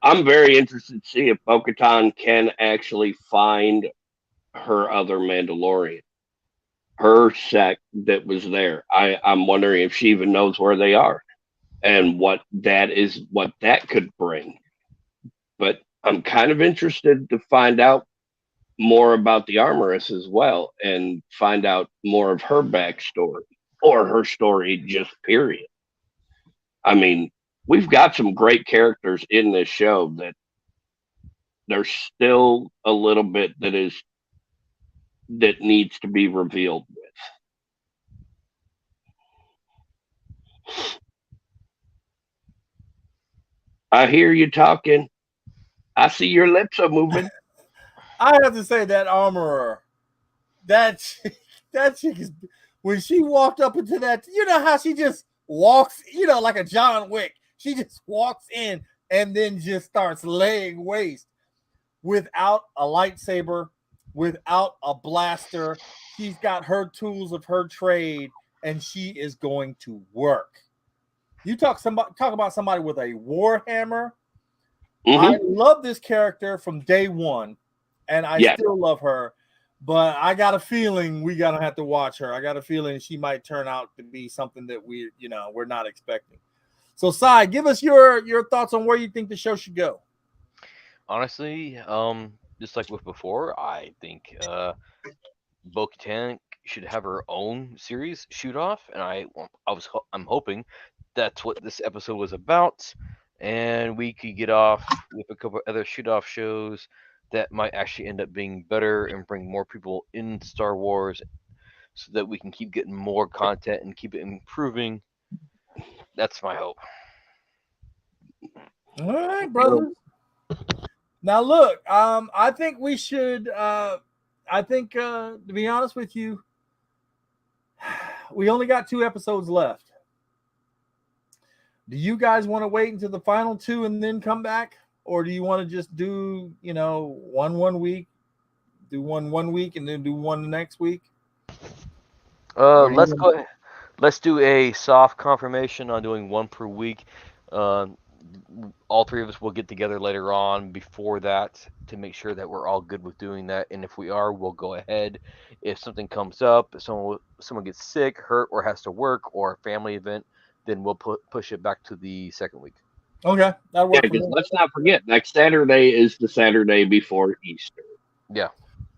I'm very interested to see if Bo-Katan can actually find her other Mandalorian, her sect that was there. I'm wondering if she even knows where they are and what that could bring. But I'm kind of interested to find out more about the armoress as well and find out more of her backstory or her story just period. I mean, we've got some great characters in this show that there's still a little bit that needs to be revealed with. I hear you talking. I see your lips are moving.
I have to say that armorer, that chick is, when she walked up into that, how she just walks, like a John Wick. She just walks in and then just starts laying waste without a lightsaber, without a blaster. She's got her tools of her trade, and she is going to work. You talk about somebody with a war hammer. I love this character from day one, and I still love her. But I got a feeling we're gonna have to watch her. I got a feeling she might turn out to be something that we're not expecting. So, Sai, give us your thoughts on where you think the show should go.
Honestly, just like with before, I think Bo-Katan should have her own series shoot off, and I'm hoping that's what this episode was about, and we could get off with a couple other shoot off shows that might actually end up being better and bring more people in Star Wars, so that we can keep getting more content and keep it improving. That's my hope.
All right, brother. Now look, I think we should. I think to be honest with you, we only got 2 episodes left. Do you guys want to wait until the final 2 and then come back, or do you want to just do one week, do one week, and then do one the next week?
Let's go. Let's do a soft confirmation on doing one per week. All 3 of us will get together later on before that to make sure that we're all good with doing that. And if we are, we'll go ahead. If something comes up, if someone gets sick, hurt, or has to work, or a family event, then we'll push it back to the second week.
Okay, that
Yeah,
worked for
because
me.
let's not forget, next Saturday is the Saturday before Easter.
Yeah.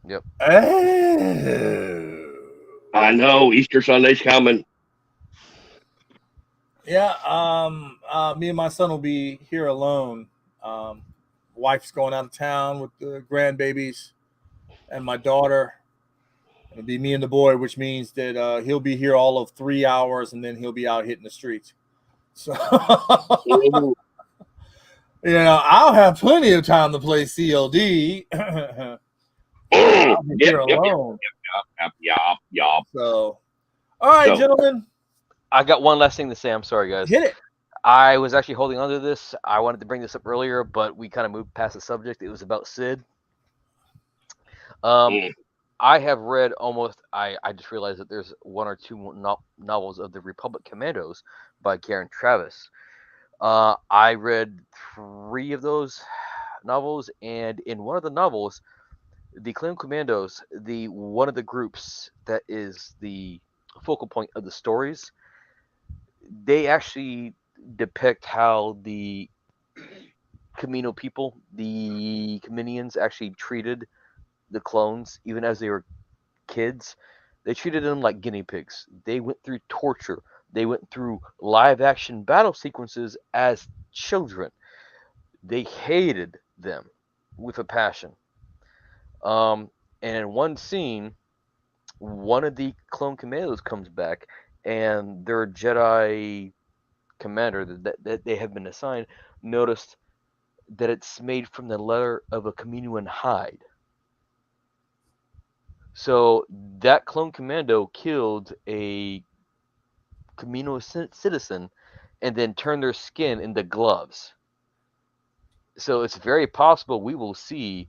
Yep.
Oh.
I know Easter Sunday's coming.
Yeah, me and my son will be here alone. Um, Wife's going out of town with the grandbabies, and my daughter. It'll be me and the boy, which means that he'll be here all of 3 hours, and then he'll be out hitting the streets. So,
Ooh,
I'll have plenty of time to play CLD. I'll be
yep,
here
yep, yep,
alone.
yep.
So, all right,
So,
gentlemen,
I got one last thing to say. I'm sorry, guys.
hit it.
I was actually holding on to this. I wanted to bring this up earlier, but we kind of moved past the subject. It was about Sid.
mm,
I have read almost. I just realized that there's one or two novels of the Republic Commandos by Karen Travis. I read 3 of those novels, and in one of the novels, the Clan Commandos, the one of the groups that is the focal point of the stories, they actually depict how the Camino people, the Caminians, actually treated the clones, even as they were kids. They treated them like guinea pigs. They went through torture. They went through live action battle sequences as children. They hated them with a passion. And in one scene, one of the clone commandos comes back, and their Jedi commander that they have been assigned noticed that it's made from the leather of a Kaminoan hide. So that clone commando killed a Camino citizen and then turned their skin into gloves. So it's very possible we will see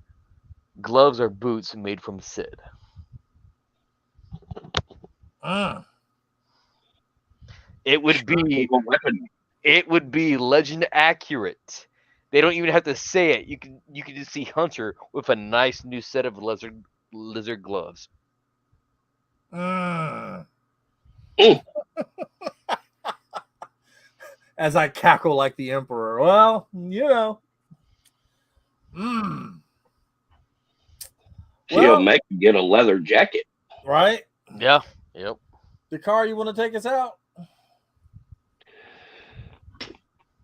gloves or boots made from Sid.
Mm.
It would be
a weapon.
legend accurate. They don't even have to say it. You can just see Hunter with a nice new set of lizard gloves.
Mm.
Mm.
As I cackle like the Emperor. Well, Mm.
See, he'll
Well,
make you get a leather jacket.
right?
Yeah. Yep.
Dakar, you want to take us out?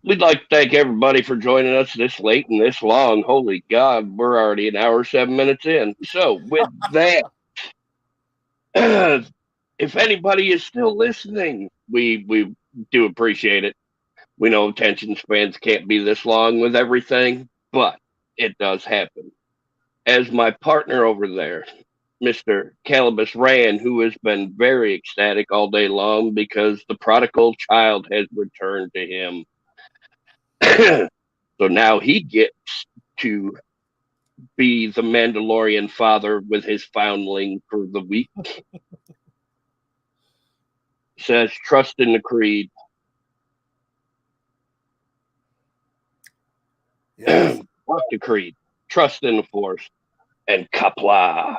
We'd like to thank everybody for joining us this late and this long. Holy God, we're already an hour, 7 minutes in. So, with that, if anybody is still listening, we do appreciate it. We know attention spans can't be this long with everything, but it does happen. As my partner over there, Mr. Calibus Rand, who has been very ecstatic all day long because the prodigal child has returned to him. So now he gets to be the Mandalorian father with his foundling for the week. Says, trust in the creed.
Yes.
Fuck the creed. Trust in the force. And Kapla.